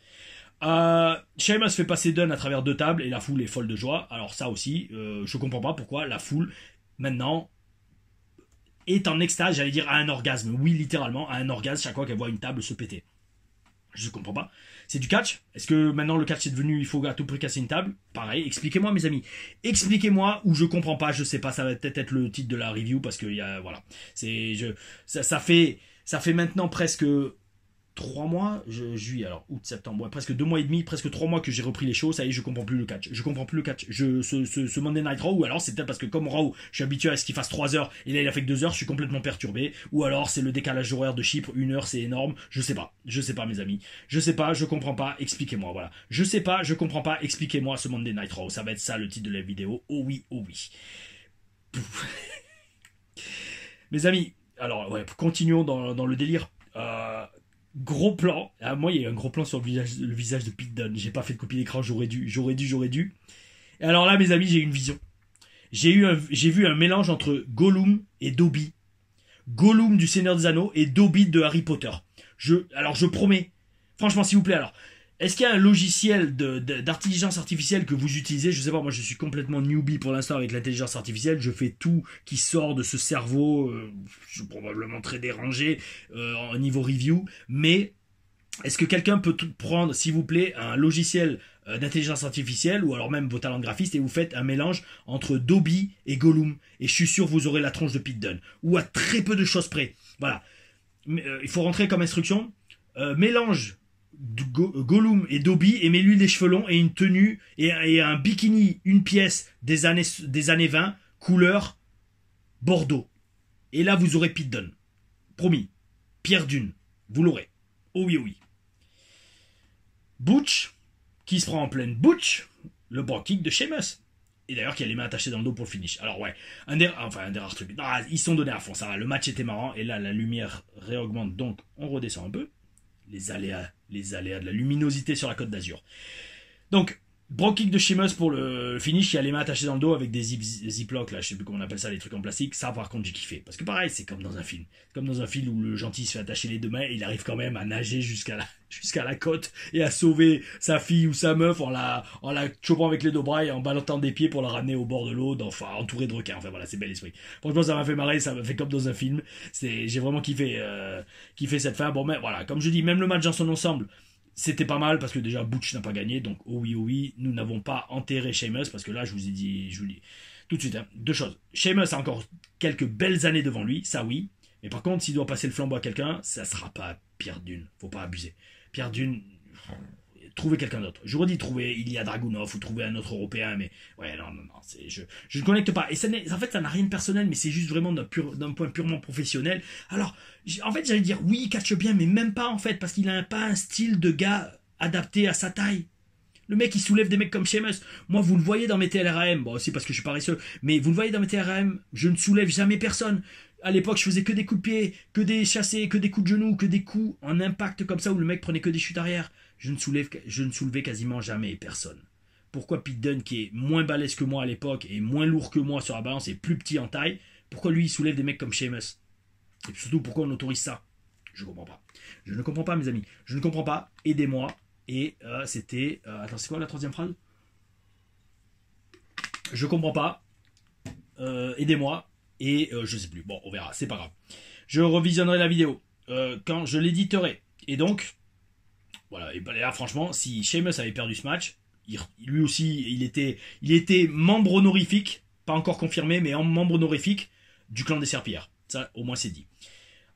Speaker 1: Sheamus fait passer Dunne à travers 2 tables et la foule est folle de joie. Alors ça aussi, je comprends pas pourquoi la foule, maintenant, est en extase, j'allais dire à un orgasme. Oui, littéralement, à un orgasme chaque fois qu'elle voit une table se péter. Je comprends pas. C'est du catch? Est-ce que maintenant le catch est devenu il faut à tout prix casser une table? Pareil, expliquez-moi mes amis. Expliquez-moi ou je comprends pas, je sais pas, ça va peut-être être le titre de la review parce que voilà. Ça fait maintenant presque 3 mois, juillet, alors août, septembre, ouais, presque 2 mois et demi, presque 3 mois que j'ai repris les shows, ça y est, je comprends plus le catch. Ce Monday Night Raw, ou alors c'est peut-être parce que comme Raw, je suis habitué à ce qu'il fasse 3 heures, et là il a fait que 2 heures, je suis complètement perturbé, ou alors c'est le décalage horaire de Chypre, 1 heure c'est énorme, je sais pas mes amis, je sais pas, je comprends pas, expliquez-moi, voilà. Je sais pas, je comprends pas, expliquez-moi ce Monday Night Raw, ça va être ça le titre de la vidéo, oh oui. Mes amis, alors ouais, continuons dans le délire. Gros plan. Ah, moi, il y a eu un gros plan sur le visage de Pete Dunne. J'ai pas fait de copie d'écran, j'aurais dû. Et alors là, mes amis, j'ai eu une vision. J'ai vu un mélange entre Gollum et Dobby. Gollum du Seigneur des Anneaux et Dobby de Harry Potter. Alors je promets, franchement s'il vous plaît alors, est-ce qu'il y a un logiciel d'intelligence artificielle que vous utilisez? Je sais pas, moi je suis complètement newbie pour l'instant avec l'intelligence artificielle, je fais tout qui sort de ce cerveau, je suis probablement très dérangé au niveau review, mais est-ce que quelqu'un peut prendre, s'il vous plaît, un logiciel d'intelligence artificielle ou alors même vos talents de graphiste et vous faites un mélange entre Dobby et Gollum et je suis sûr que vous aurez la tronche de Pete Dunne ou à très peu de choses près. Voilà. Il faut rentrer comme instruction. Mélange Gollum et Dobby et mets-lui des cheveux longs et une tenue et un bikini, une pièce des années 20, couleur Bordeaux. Et là vous aurez Pete Dunne. Promis. Pierre Dune. Vous l'aurez. Oh oui, oh oui. Butch, qui se prend en pleine Butch, le bras kick de Sheamus. Et d'ailleurs, qui a les mains attachées dans le dos pour le finish. Alors ouais, un des rares trucs. Non, ils sont donnés à fond, ça va. Le match était marrant. Et là, la lumière réaugmente. Donc, on redescend un peu. Les aléas de la luminosité sur la Côte d'Azur. Donc, bras kick de Sheamus pour le finish. Il a les mains attachées dans le dos avec des ziplocs, là, je sais plus comment on appelle ça, les trucs en plastique. Ça, par contre, j'ai kiffé. Parce que pareil, c'est comme dans un film. Comme dans un film où le gentil se fait attacher les deux mains et il arrive quand même à nager jusqu'à la côte et à sauver sa fille ou sa meuf en la chopant avec les deux bras et en ballottant des pieds pour la ramener au bord de l'eau, enfin, entouré de requins. Enfin voilà, c'est bel esprit. Franchement, ça m'a fait marrer, ça m'a fait comme dans un film. J'ai vraiment kiffé cette fin. Bon, mais voilà, comme je dis, même le match dans son ensemble, c'était pas mal parce que déjà Butch n'a pas gagné, donc oh oui, nous n'avons pas enterré Sheamus parce que là je vous dis tout de suite, hein, deux choses. Sheamus a encore quelques belles années devant lui, ça oui, mais par contre s'il doit passer le flambeau à quelqu'un, ça sera pas Pierre Dune, faut pas abuser. Pierre Dune, trouvez quelqu'un d'autre. Je redis trouver Ilya Dragunov ou trouver un autre Européen, mais ouais non, je ne connecte pas. Et en fait ça n'a rien de personnel, mais c'est juste vraiment d'un point purement professionnel. Alors en fait j'allais dire oui, il catche bien, mais même pas en fait, parce qu'il a pas un style de gars adapté à sa taille. Le mec il soulève des mecs comme Sheamus. Moi vous le voyez dans mes TLRAM, bon aussi parce que je suis paresseux, mais vous le voyez dans mes TLRAM, je ne soulève jamais personne. À l'époque, je faisais que des coups de pied, que des chassés, que des coups de genoux, que des coups en impact comme ça où le mec prenait que des chutes arrière. Je ne soulevais quasiment jamais personne. Pourquoi Pete Dunne, qui est moins balèze que moi à l'époque et moins lourd que moi sur la balance et plus petit en taille, pourquoi lui il soulève des mecs comme Sheamus? Et surtout pourquoi on autorise ça? Je comprends pas. Je ne comprends pas, mes amis. Je ne comprends pas. Aidez-moi. Et c'était... attends, c'est quoi la troisième phrase? Je comprends pas. Aidez-moi. Et je sais plus. Bon, on verra. C'est pas grave. Je revisionnerai la vidéo quand je l'éditerai. Et donc, voilà. Et là, franchement, si Sheamus avait perdu ce match, lui aussi, il était membre honorifique, pas encore confirmé, mais membre honorifique du clan des Serpillères. Ça, au moins, c'est dit.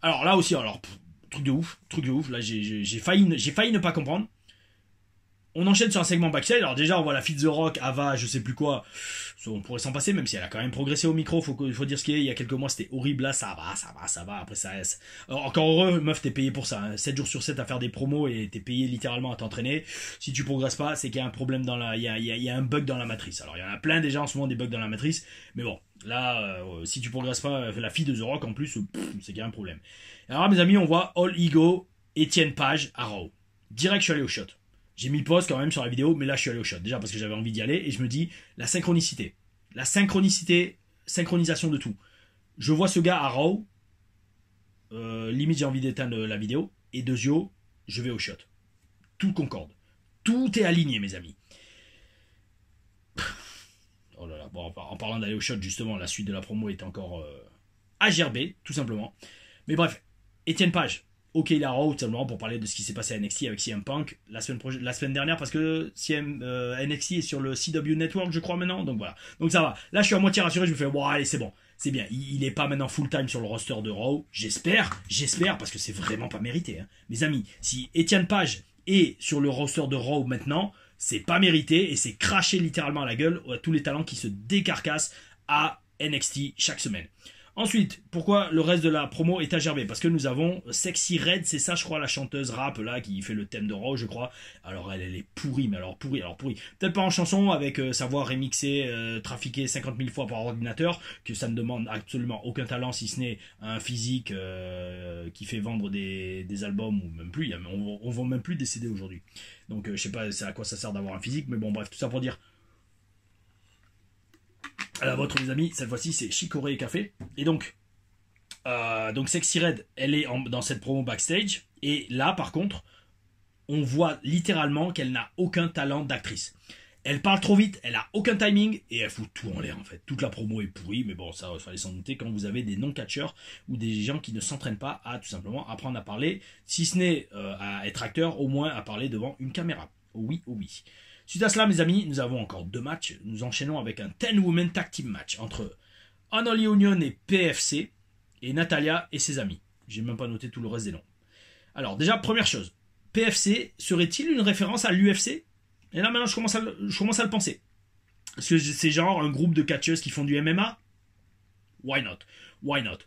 Speaker 1: Alors là aussi, truc de ouf. Là, j'ai failli ne pas comprendre. On enchaîne sur un segment backstage. Alors déjà, on voit la fille de The Rock, Ava, je sais plus quoi. On pourrait s'en passer, même si elle a quand même progressé au micro. Faut dire ce qu'il y a. Il y a quelques mois, c'était horrible. Là, ça va. Après, ça. Alors, encore heureux, meuf, t'es payé pour ça. Hein. 7 jours sur 7 à faire des promos et t'es payé littéralement à t'entraîner. Si tu progresses pas, c'est qu'il y a un problème il y a un bug dans la matrice. Alors, il y en a plein déjà en ce moment des bugs dans la matrice. Mais bon, là, si tu progresses pas, la fille de The Rock en plus, c'est qu'il y a un problème. Alors, mes amis, on voit All Ego, Étienne Page à Raw. Direct, je suis allé au shot. J'ai mis pause quand même sur la vidéo, mais là je suis allé au shot. Déjà parce que j'avais envie d'y aller et je me dis, la synchronisation de tout. Je vois ce gars à Raw, limite j'ai envie d'éteindre la vidéo, et de yeux, je vais au shot. Tout concorde. Tout est aligné, mes amis. Oh là là, bon, en parlant d'aller au shot, justement, la suite de la promo est encore à gerber, tout simplement. Mais bref, Étienne Page. Ok, il a Raw, tout simplement pour parler de ce qui s'est passé à NXT avec CM Punk la semaine dernière, parce que NXT est sur le CW Network, je crois, maintenant. Donc voilà. Donc ça va. Là, je suis à moitié rassuré. Je me fais, bon, allez, c'est bon. C'est bien. Il est pas maintenant full-time sur le roster de Raw. J'espère, parce que c'est vraiment pas mérité. Hein. Mes amis, si Étienne Page est sur le roster de Raw maintenant, c'est pas mérité et c'est cracher littéralement à la gueule à tous les talents qui se décarcassent à NXT chaque semaine. Ensuite, pourquoi le reste de la promo est à gerber? Parce que nous avons Sexy Red, c'est ça je crois, la chanteuse rap là qui fait le thème de Raw je crois. Alors elle est pourrie, mais alors pourrie. Peut-être pas en chanson avec sa voix remixée, trafiquée 50 000 fois par ordinateur, que ça ne demande absolument aucun talent si ce n'est un physique qui fait vendre des albums ou même plus. On vend même plus des CD aujourd'hui. Donc je sais pas c'est à quoi ça sert d'avoir un physique, mais bon bref, tout ça pour dire. À la vôtre les amis, cette fois-ci c'est Chicorée et Café. Et donc Sexy Red, elle est dans cette promo backstage. Et là par contre, on voit littéralement qu'elle n'a aucun talent d'actrice. Elle parle trop vite, elle a aucun timing et elle fout tout en l'air en fait. Toute la promo est pourrie, mais bon, ça fallait s'en douter quand vous avez des non-catcheurs ou des gens qui ne s'entraînent pas à tout simplement apprendre à parler, si ce n'est à être acteur, au moins à parler devant une caméra. Oui, oh oui. Suite à cela, mes amis, nous avons encore 2 matchs. Nous enchaînons avec un 10-woman tag team match entre Unholy Union et PFC et Natalia et ses amis. J'ai même pas noté tout le reste des noms. Alors déjà, première chose, PFC serait-il une référence à l'UFC? Et là maintenant je commence à le penser. Est-ce que c'est genre un groupe de catcheuses qui font du MMA? Why not?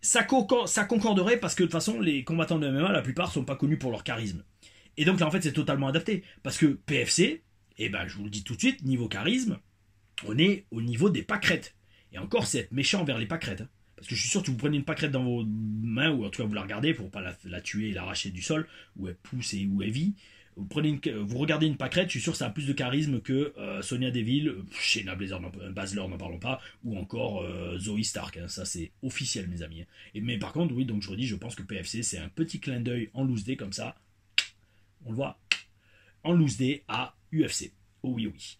Speaker 1: Ça concorderait parce que de toute façon les combattants de MMA la plupart sont pas connus pour leur charisme. Et donc là en fait c'est totalement adapté. Parce que PFC, je vous le dis tout de suite, niveau charisme, on est au niveau des pâquerettes. Et encore c'est être méchant envers les pâquerettes. Parce que je suis sûr que vous prenez une pâquerette dans vos mains, ou en tout cas vous la regardez pour pas la tuer et l'arracher du sol, où elle pousse et où elle vit. Vous regardez une pâquerette, je suis sûr que ça a plus de charisme que Sonya Deville, Shayna Baszler n'en parlons pas, ou encore Zoe Stark. Hein, ça c'est officiel mes amis. Mais par contre, oui, donc je redis, je pense que PFC c'est un petit clin d'œil en loose day comme ça. On le voit en loose day à UFC. Oh oui, oui.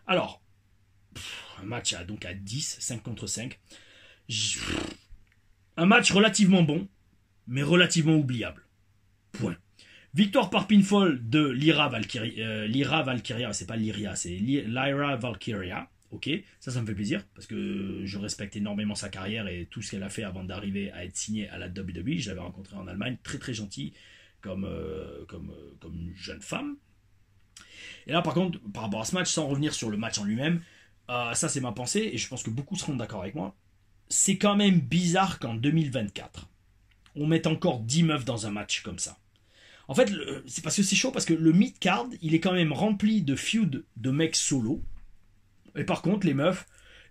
Speaker 1: Alors, un match à 10, 5 contre 5. Un match relativement bon, mais relativement oubliable. Point. Victoire par pinfall de Lyra Valkyria, c'est pas Lyria, c'est Lyra Valkyria. Ok, ça me fait plaisir parce que je respecte énormément sa carrière et tout ce qu'elle a fait avant d'arriver à être signée à la WWE. Je l'avais rencontrée en Allemagne, très très gentille comme jeune femme. Et là par contre, par rapport à ce match, sans revenir sur le match en lui-même, ça c'est ma pensée et je pense que beaucoup seront d'accord avec moi. C'est quand même bizarre qu'en 2024, on mette encore 10 meufs dans un match comme ça. En fait, c'est parce que c'est chaud, parce que le mid-card, il est quand même rempli de feuds de mecs solo. Et par contre, les meufs,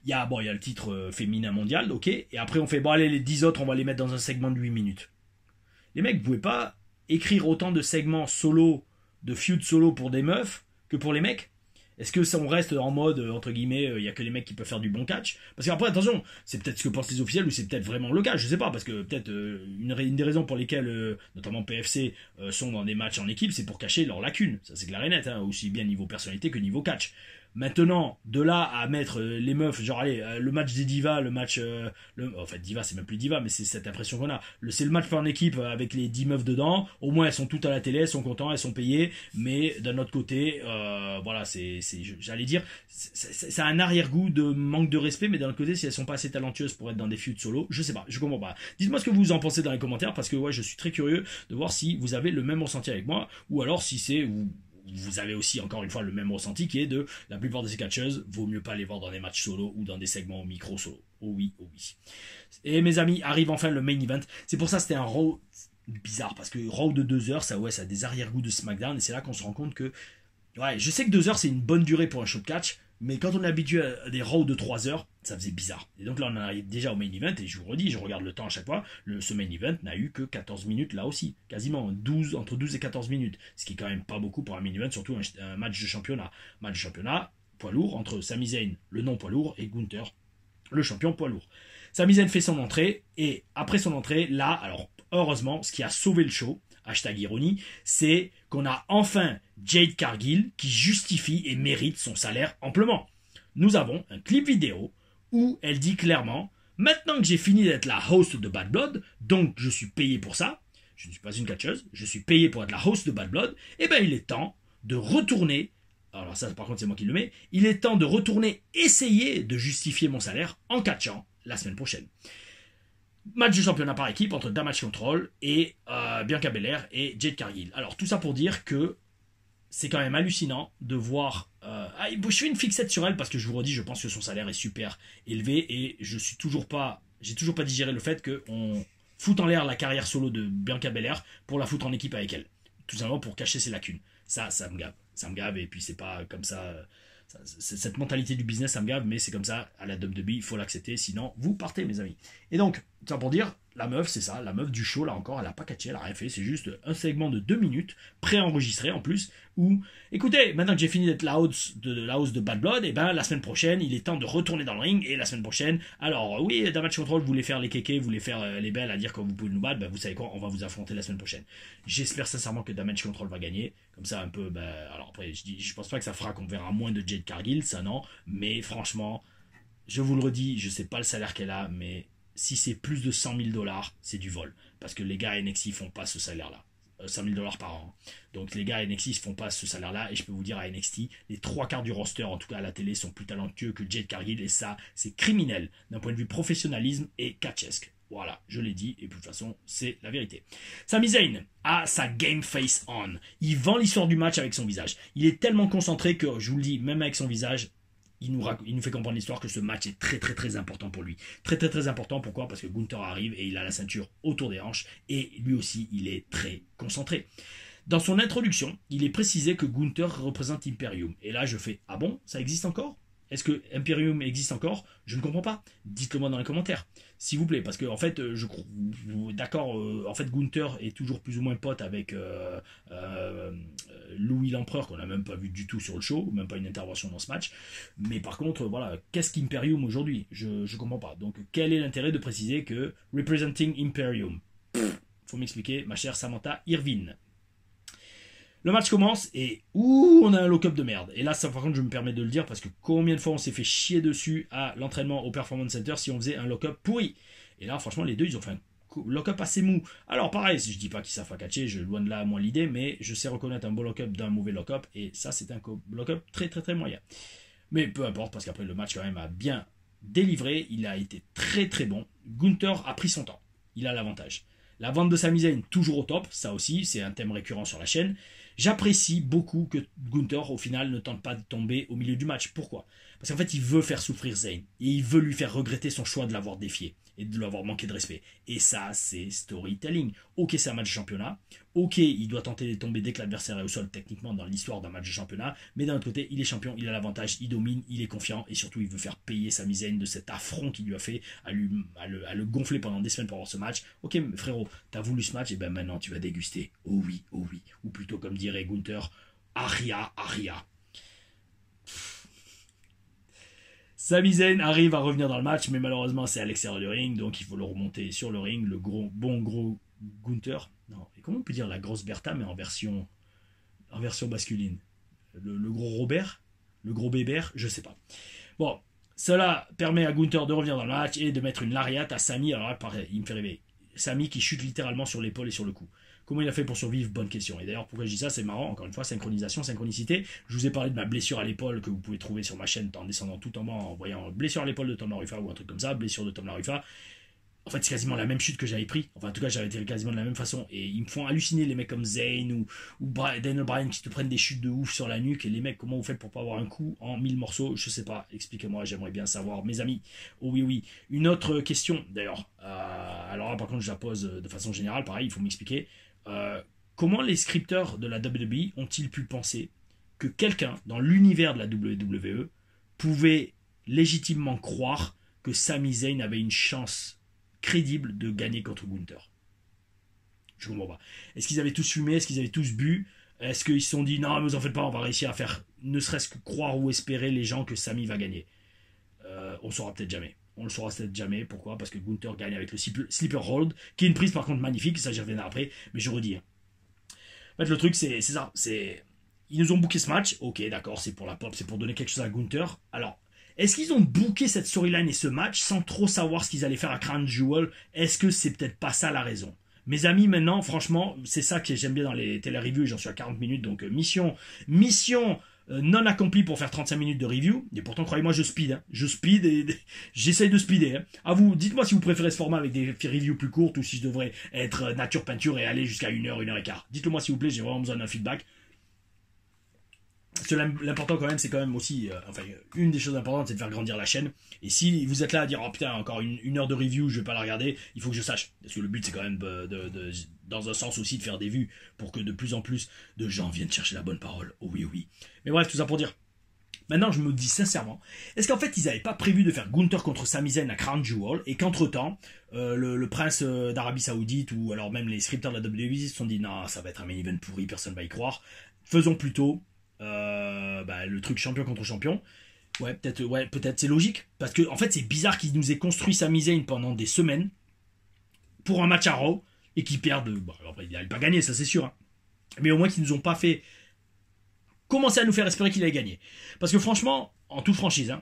Speaker 1: il y a le titre féminin mondial, ok. Et après, on fait, bon allez, les 10 autres, on va les mettre dans un segment de 8 minutes. Les mecs, vous pouvez pas écrire autant de segments solo, de feuds solo pour des meufs que pour les mecs? Est-ce que ça on reste en mode, entre guillemets, il y a que les mecs qui peuvent faire du bon catch? Parce qu'après, attention, c'est peut-être ce que pensent les officiels ou c'est peut-être vraiment le cas, je sais pas, parce que peut-être une des raisons pour lesquelles, notamment PFC, sont dans des matchs en équipe, c'est pour cacher leurs lacunes. Ça c'est clair et net, hein, aussi bien niveau personnalité que niveau catch. Maintenant, de là à mettre les meufs, genre allez, le match des divas, le match... en fait, diva, c'est même plus diva, mais c'est cette impression qu'on a. C'est le match en équipe avec les 10 meufs dedans. Au moins, elles sont toutes à la télé, elles sont contentes, elles sont payées. Mais d'un autre côté, voilà, j'allais dire, ça a un arrière-goût de manque de respect, mais d'un autre côté, si elles sont pas assez talentueuses pour être dans des feuds solo, je sais pas, je comprends pas. Dites-moi ce que vous en pensez dans les commentaires, parce que ouais, je suis très curieux de voir si vous avez le même ressenti avec moi, ou alors si c'est... Vous avez aussi encore une fois le même ressenti qui est de la plupart de ces catcheuses, vaut mieux pas les voir dans des matchs solo ou dans des segments micro solo. Oh oui, oh oui. Et mes amis, arrive enfin le main event. C'est pour ça que c'était un Raw bizarre, parce que Raw de 2 heures, ça a des arrière-goûts de SmackDown, et c'est là qu'on se rend compte que, ouais, je sais que 2 heures c'est une bonne durée pour un show de catch, mais quand on est habitué à des Raw de 3 heures, ça faisait bizarre. Et donc là on arrive déjà au main event, et je vous redis, je regarde le temps à chaque fois, ce main event n'a eu que 14 minutes là aussi, quasiment entre 12 et 14 minutes, ce qui est quand même pas beaucoup pour un main event, surtout un match de championnat. Match de championnat, poids lourd, entre Sami Zayn, le non poids lourd, et Gunther, le champion poids lourd. Sami Zayn fait son entrée, et après son entrée, là, alors heureusement, ce qui a sauvé le show, #ironie, c'est qu'on a enfin Jade Cargill qui justifie et mérite son salaire amplement. Nous avons un clip vidéo où elle dit clairement « Maintenant que j'ai fini d'être la host de Bad Blood, donc je suis payé pour ça, je ne suis pas une catcheuse, je suis payé pour être la host de Bad Blood, et bien il est temps de retourner, alors ça par contre c'est moi qui le mets, il est temps de retourner essayer de justifier mon salaire en catchant la semaine prochaine. » Match de championnat par équipe entre Damage Control et Bianca Belair et Jade Cargill. Alors tout ça pour dire que c'est quand même hallucinant de voir... je fais une fixette sur elle parce que je vous redis, je pense que son salaire est super élevé et je suis toujours pas j'ai toujours pas digéré le fait qu'on foute en l'air la carrière solo de Bianca Belair pour la foutre en équipe avec elle. Tout simplement pour cacher ses lacunes. Ça me gave. Ça me gave, et puis c'est pas comme ça. Cette mentalité du business, ça me gave, mais c'est comme ça, à la WWE, il faut l'accepter, sinon vous partez, mes amis. Et donc, ça pour dire, la meuf, c'est ça, la meuf du show, là encore, elle a pas catché, elle a rien fait, c'est juste un segment de 2 minutes, préenregistré en plus, où, écoutez, maintenant que j'ai fini d'être la house de Bad Blood, et ben la semaine prochaine, il est temps de retourner dans le ring, et la semaine prochaine, alors oui, Damage Control voulait faire les kékés, voulait faire les belles à dire que vous pouvez nous battre, ben vous savez quoi, on va vous affronter la semaine prochaine. J'espère sincèrement que Damage Control va gagner, comme ça un peu, ben, alors après, je pense pas que ça fera qu'on verra moins de Jade Cargill, ça non, mais franchement, je vous le redis, je sais pas le salaire qu'elle a, mais si c'est plus de 100 000 $, c'est du vol. Parce que les gars à NXT font pas ce salaire-là. 100 000 $ par an. Donc les gars à NXT font pas ce salaire-là. Et je peux vous dire, à NXT, les 3/4 du roster, en tout cas à la télé, sont plus talentueux que Jade Cargill. Et ça, c'est criminel d'un point de vue professionnalisme et catchesque. Voilà, je l'ai dit, et de toute façon, c'est la vérité. Sami Zayn a sa game face on. Il vend l'histoire du match avec son visage. Il est tellement concentré que, je vous le dis, même avec son visage, il nous fait comprendre l'histoire que ce match est très très très important pour lui. Très très très important, pourquoi? Parce que Gunther arrive et il a la ceinture autour des hanches et lui aussi il est très concentré. Dans son introduction, il est précisé que Gunther représente Imperium. Et là je fais, ah bon, ça existe encore? Est-ce que Imperium existe encore? Je ne comprends pas. Dites-le moi dans les commentaires, s'il vous plaît, parce que en fait, d'accord, en fait, Gunther est toujours plus ou moins pote avec Louis l'Empereur, qu'on n'a même pas vu du tout sur le show, même pas une intervention dans ce match. Mais par contre, voilà, qu'est-ce qu'Imperium aujourd'hui? Je comprends pas. Donc, quel est l'intérêt de préciser que representing Imperium? Faut m'expliquer, ma chère Samantha Irvine. Le match commence et on a un lock-up de merde. Et là, ça, par contre, je me permets de le dire parce que combien de fois on s'est fait chier dessus à l'entraînement au Performance Center si on faisait un lock-up pourri. Et là, franchement, les deux, ils ont fait un lock-up assez mou. Alors, pareil, je dis pas qu'ils savent pas catcher, je loin de là moi l'idée, mais je sais reconnaître un bon lock-up d'un mauvais lock-up et ça, c'est un lock-up très très très moyen. Mais peu importe, parce qu'après le match quand même a bien délivré, il a été très très bon. Gunther a pris son temps, il a l'avantage. La vente de Sami Zayn toujours au top, ça aussi, c'est un thème récurrent sur la chaîne. J'apprécie beaucoup que Gunther, au final, ne tente pas de tomber au milieu du match. Pourquoi? Parce qu'en fait, il veut faire souffrir Zayn. Et il veut lui faire regretter son choix de l'avoir défié. Et de lui avoir manqué de respect. Et ça, c'est storytelling. Ok, c'est un match de championnat. Ok, il doit tenter de tomber dès que l'adversaire est au sol, techniquement, dans l'histoire d'un match de championnat. Mais d'un autre côté, il est champion, il a l'avantage, il domine, il est confiant. Et surtout, il veut faire payer Sami Zayn de cet affront qu'il lui a fait à le gonfler pendant des semaines pour avoir ce match. Ok, frérot, t'as voulu ce match, et ben maintenant, tu vas déguster. Oh oui, oh oui. Ou plutôt, comme dirait Gunther, Aria, Aria. Sami Zayn arrive à revenir dans le match, mais malheureusement c'est à l'extérieur du ring, donc il faut le remonter sur le ring, le gros Gunther. Non, et comment on peut dire la grosse Bertha, mais en version masculine? Le gros Robert? Le gros Bébert? Je sais pas. Bon, cela permet à Gunther de revenir dans le match et de mettre une lariat à Sami. Alors là, pareil, il me fait rêver. Sami qui chute littéralement sur l'épaule et sur le cou. Comment il a fait pour survivre? Bonne question. Et d'ailleurs, pourquoi je dis ça? C'est marrant, encore une fois, synchronisation, synchronicité. Je vous ai parlé de ma blessure à l'épaule que vous pouvez trouver sur ma chaîne en descendant tout en bas, en voyant blessure à l'épaule de Tom Larufa ou un truc comme ça, blessure de Tom Larufa. En fait, c'est quasiment la même chute que j'avais pris. Enfin, en tout cas, j'avais été quasiment de la même façon. Et ils me font halluciner, les mecs comme Zayn ou Daniel Bryan qui te prennent des chutes de ouf sur la nuque. Et les mecs, comment vous faites pour pas avoir un coup en 1000 morceaux? Je sais pas. Expliquez-moi, j'aimerais bien savoir. Mes amis. Oh oui, oui. Une autre question, d'ailleurs. Alors là, par contre, je la pose de façon générale. Pareil, il faut m'expliquer. Comment les scripteurs de la WWE ont-ils pu penser que quelqu'un dans l'univers de la WWE pouvait légitimement croire que Sami Zayn avait une chance crédible de gagner contre Gunther? Je comprends pas. Est-ce qu'ils avaient tous fumé? Est-ce qu'ils avaient tous bu? Est-ce qu'ils se sont dit non, mais vous en faites pas, on va réussir à faire ne serait-ce que croire ou espérer les gens que Sami va gagner? On le saura peut-être jamais. On le saura peut-être jamais. Pourquoi? Parce que Gunther gagne avec le sleeper hold, qui est une prise par contre magnifique, ça j'y reviendrai après, mais je redis. En fait, le truc, c'est ça. Ils nous ont booké ce match. Ok, d'accord, c'est pour la pop, c'est pour donner quelque chose à Gunther. Alors, est-ce qu'ils ont booké cette storyline et ce match sans trop savoir ce qu'ils allaient faire à Crown Jewel? Est-ce que c'est peut-être pas ça la raison? Mes amis, maintenant, franchement, c'est ça que j'aime bien dans les télé-reviews. J'en suis à 40 minutes, donc mission non accomplie pour faire 35 minutes de review. Et pourtant, croyez-moi, je speed. Hein. Je speed et j'essaye de speeder. Hein. À vous, dites-moi si vous préférez ce format avec des reviews plus courtes ou si je devrais être nature peinture et aller jusqu'à 1 heure, 1 heure et quart. Dites-le moi s'il vous plaît, j'ai vraiment besoin d'un feedback. L'important quand même, c'est quand même aussi, une des choses importantes, c'est de faire grandir la chaîne. Et si vous êtes là à dire, oh putain, encore une heure de review, je vais pas la regarder, il faut que je sache. Parce que le but, c'est quand même dans un sens aussi de faire des vues pour que de plus en plus de gens viennent chercher la bonne parole. Oh oui, oui. Mais bref, tout ça pour dire. Maintenant, je me dis sincèrement, est-ce qu'en fait, ils n'avaient pas prévu de faire Gunther contre Sami Zayn à Crown Jewel et qu'entre-temps, le prince d'Arabie Saoudite ou alors même les scripteurs de la WWE se sont dit, non, ça va être un main event pourri, personne va y croire. Faisons plutôt le truc champion contre champion. Ouais, peut-être c'est logique. Parce que, en fait, c'est bizarre qu'ils nous aient construit Sami Zayn pendant des semaines pour un match à Raw et qu'ils perdent. Bon, alors, il n'allait pas gagner, ça c'est sûr. Hein. Mais au moins qu'ils nous ont pas fait commencer à nous faire espérer qu'il allait gagner. Parce que franchement, en toute franchise, hein,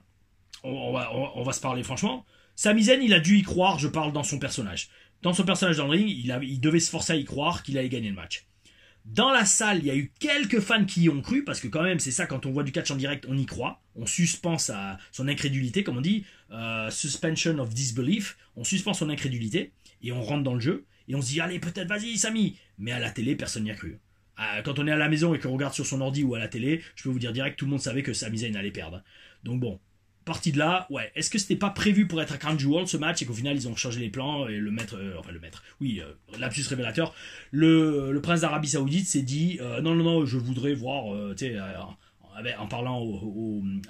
Speaker 1: on va se parler franchement, Sami Zayn, il a dû y croire, je parle dans son personnage. Dans son personnage dans le ring, il devait se forcer à y croire qu'il allait gagner le match. Dans la salle, il y a eu quelques fans qui y ont cru, parce que quand même, c'est ça, quand on voit du catch en direct, on y croit. On suspend son incrédulité, comme on dit, suspension of disbelief. On suspend son incrédulité, et on rentre dans le jeu, et on se dit, allez, peut-être, vas-y, Sami. Mais à la télé, personne n'y a cru. Quand on est à la maison et qu'on regarde sur son ordi ou à la télé, je peux vous dire direct, tout le monde savait que Sami Zayn allait perdre. Donc bon, partie de là, ouais. Est-ce que c'était pas prévu pour être à Crown Jewel ce match et qu'au final ils ont changé les plans et lapsus révélateur. Le prince d'Arabie Saoudite s'est dit non, je voudrais voir, en parlant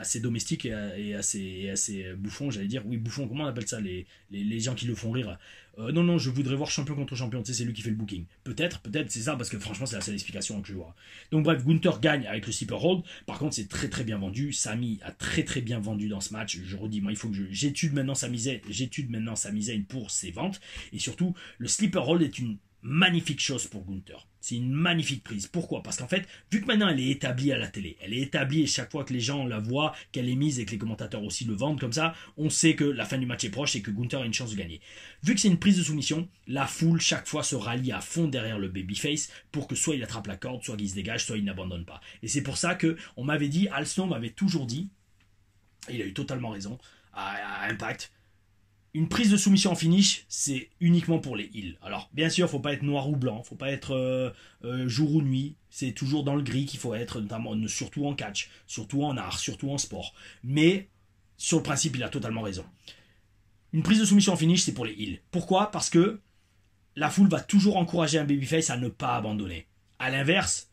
Speaker 1: à ses domestiques et à ses bouffons, j'allais dire, oui, bouffons, comment on appelle ça, les gens qui le font rire. Non, je voudrais voir champion contre champion, c'est lui qui fait le booking. Peut-être, c'est ça, parce que franchement, c'est la seule explication que je vois. Donc bref, Gunther gagne avec le sleeper hold. Par contre, c'est très très bien vendu. Sami a très très bien vendu dans ce match. Je redis, moi, il faut que j'étude maintenant Sami Zayn pour ses ventes. Et surtout, le sleeper hold est une magnifique chose pour Gunther. C'est une magnifique prise. Pourquoi ? Parce qu'en fait, vu que maintenant elle est établie à la télé, elle est établie et chaque fois que les gens la voient, qu'elle est mise et que les commentateurs aussi le vendent comme ça, on sait que la fin du match est proche et que Gunther a une chance de gagner. Vu que c'est une prise de soumission, la foule chaque fois se rallie à fond derrière le babyface pour que soit il attrape la corde, soit il se dégage, soit il n'abandonne pas. Et c'est pour ça que on m'avait dit, Al Snow m'avait toujours dit, et il a eu totalement raison, à Impact, une prise de soumission en finish, c'est uniquement pour les heels. Alors, bien sûr, faut pas être noir ou blanc, faut pas être jour ou nuit. C'est toujours dans le gris qu'il faut être, notamment, surtout en catch, surtout en art, surtout en sport. Mais, sur le principe, il a totalement raison. Une prise de soumission en finish, c'est pour les heels. Pourquoi ? Parce que la foule va toujours encourager un babyface à ne pas abandonner. À l'inverse,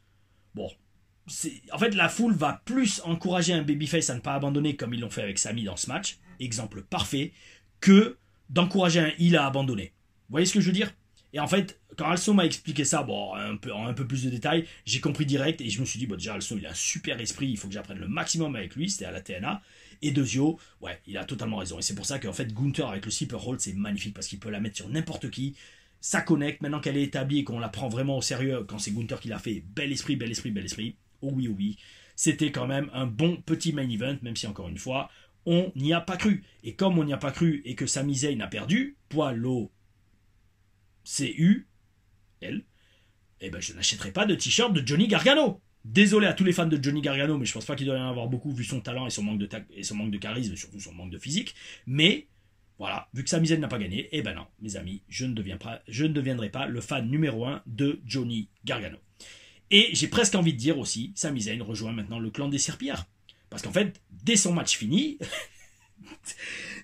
Speaker 1: en fait, la foule va plus encourager un babyface à ne pas abandonner, comme ils l'ont fait avec Sami dans ce match. Exemple parfait. Que d'encourager un heel à abandonner. Vous voyez ce que je veux dire ? Et en fait, quand Al Snow m'a expliqué ça, en un peu plus de détails, j'ai compris direct et je me suis dit, déjà Al Snow il a un super esprit, il faut que j'apprenne le maximum avec lui, c'était à la TNA. Et Dezio, ouais, il a totalement raison. Et c'est pour ça qu'en fait, Gunther avec le sleeper hold, c'est magnifique parce qu'il peut la mettre sur n'importe qui. Ça connecte, maintenant qu'elle est établie et qu'on la prend vraiment au sérieux, quand c'est Gunther qui l'a fait, bel esprit. Oh oui. C'était quand même un bon petit main event, même si encore une fois, on n'y a pas cru. Et comme on n'y a pas cru et que Sami Zayn a perdu, poil au CUL, je n'achèterai pas de t-shirt de Johnny Gargano. Désolé à tous les fans de Johnny Gargano, mais je pense pas qu'il doit y en avoir beaucoup vu son talent et son manque de charisme et surtout son manque de physique. Mais voilà, vu que Sami Zayn n'a pas gagné, non, mes amis, je ne deviendrai pas le fan numéro 1 de Johnny Gargano. Et j'ai presque envie de dire aussi, Sami Zayn rejoint maintenant le clan des serpillères. Parce qu'en fait, dès son match fini,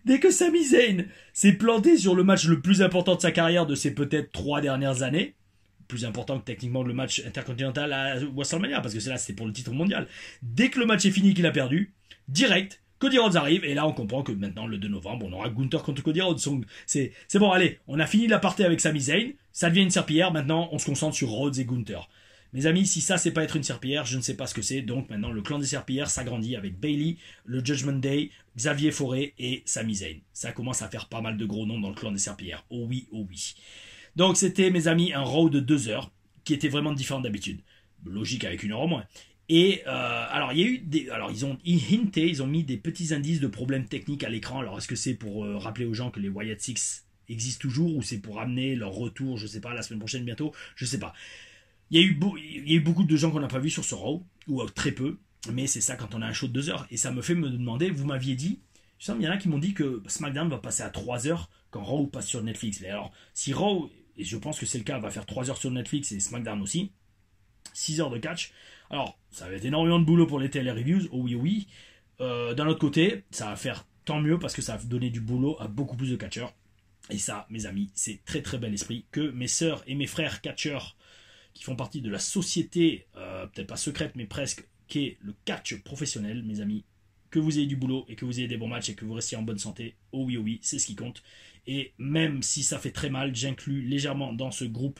Speaker 1: dès que Sami Zayn s'est planté sur le match le plus important de sa carrière de ses peut-être 3 dernières années, plus important que techniquement le match intercontinental à WrestleMania, parce que c'est là, c'était pour le titre mondial. Dès que le match est fini qu'il a perdu, direct, Cody Rhodes arrive, et là on comprend que maintenant, le 2 novembre, on aura Gunther contre Cody Rhodes. C'est bon, allez, on a fini la partie avec Sami Zayn, ça devient une serpillière, maintenant on se concentre sur Rhodes et Gunther. Mes amis, si ça c'est pas être une serpillière, je ne sais pas ce que c'est. Donc maintenant le clan des serpillères s'agrandit avec Bayley, le Judgment Day, Xavier Forêt et Sami Zayn. Ça commence à faire pas mal de gros noms dans le clan des serpillères. Oh oui. Donc c'était, mes amis, un Raw de 2 heures qui était vraiment différent d'habitude. Logique avec 1 heure au moins. Et alors il y a eu ils ont mis des petits indices de problèmes techniques à l'écran. Alors est-ce que c'est pour rappeler aux gens que les Wyatt Six existent toujours ou c'est pour amener leur retour, je sais pas, la semaine prochaine bientôt, je sais pas. Il y a eu beaucoup de gens qu'on n'a pas vu sur ce Raw, ou très peu, mais c'est ça quand on a un show de 2 heures. Et ça me fait me demander, vous m'aviez dit, je sens qu'il y en a qui m'ont dit que SmackDown va passer à 3 heures quand Raw passe sur Netflix. Mais alors, si Raw, et je pense que c'est le cas, va faire 3 heures sur Netflix et SmackDown aussi, 6 heures de catch. Alors, ça va être énormément de boulot pour les TLR Reviews, oh oui, oh oui. D'un autre côté, ça va faire tant mieux parce que ça va donner du boulot à beaucoup plus de catcheurs. Et ça, mes amis, c'est très très bel esprit que mes sœurs et mes frères catcheurs qui font partie de la société, peut-être pas secrète, mais presque, qui est le catch professionnel, mes amis, que vous ayez du boulot et que vous ayez des bons matchs et que vous restiez en bonne santé, oh oui, c'est ce qui compte. Et même si ça fait très mal, j'inclus légèrement dans ce groupe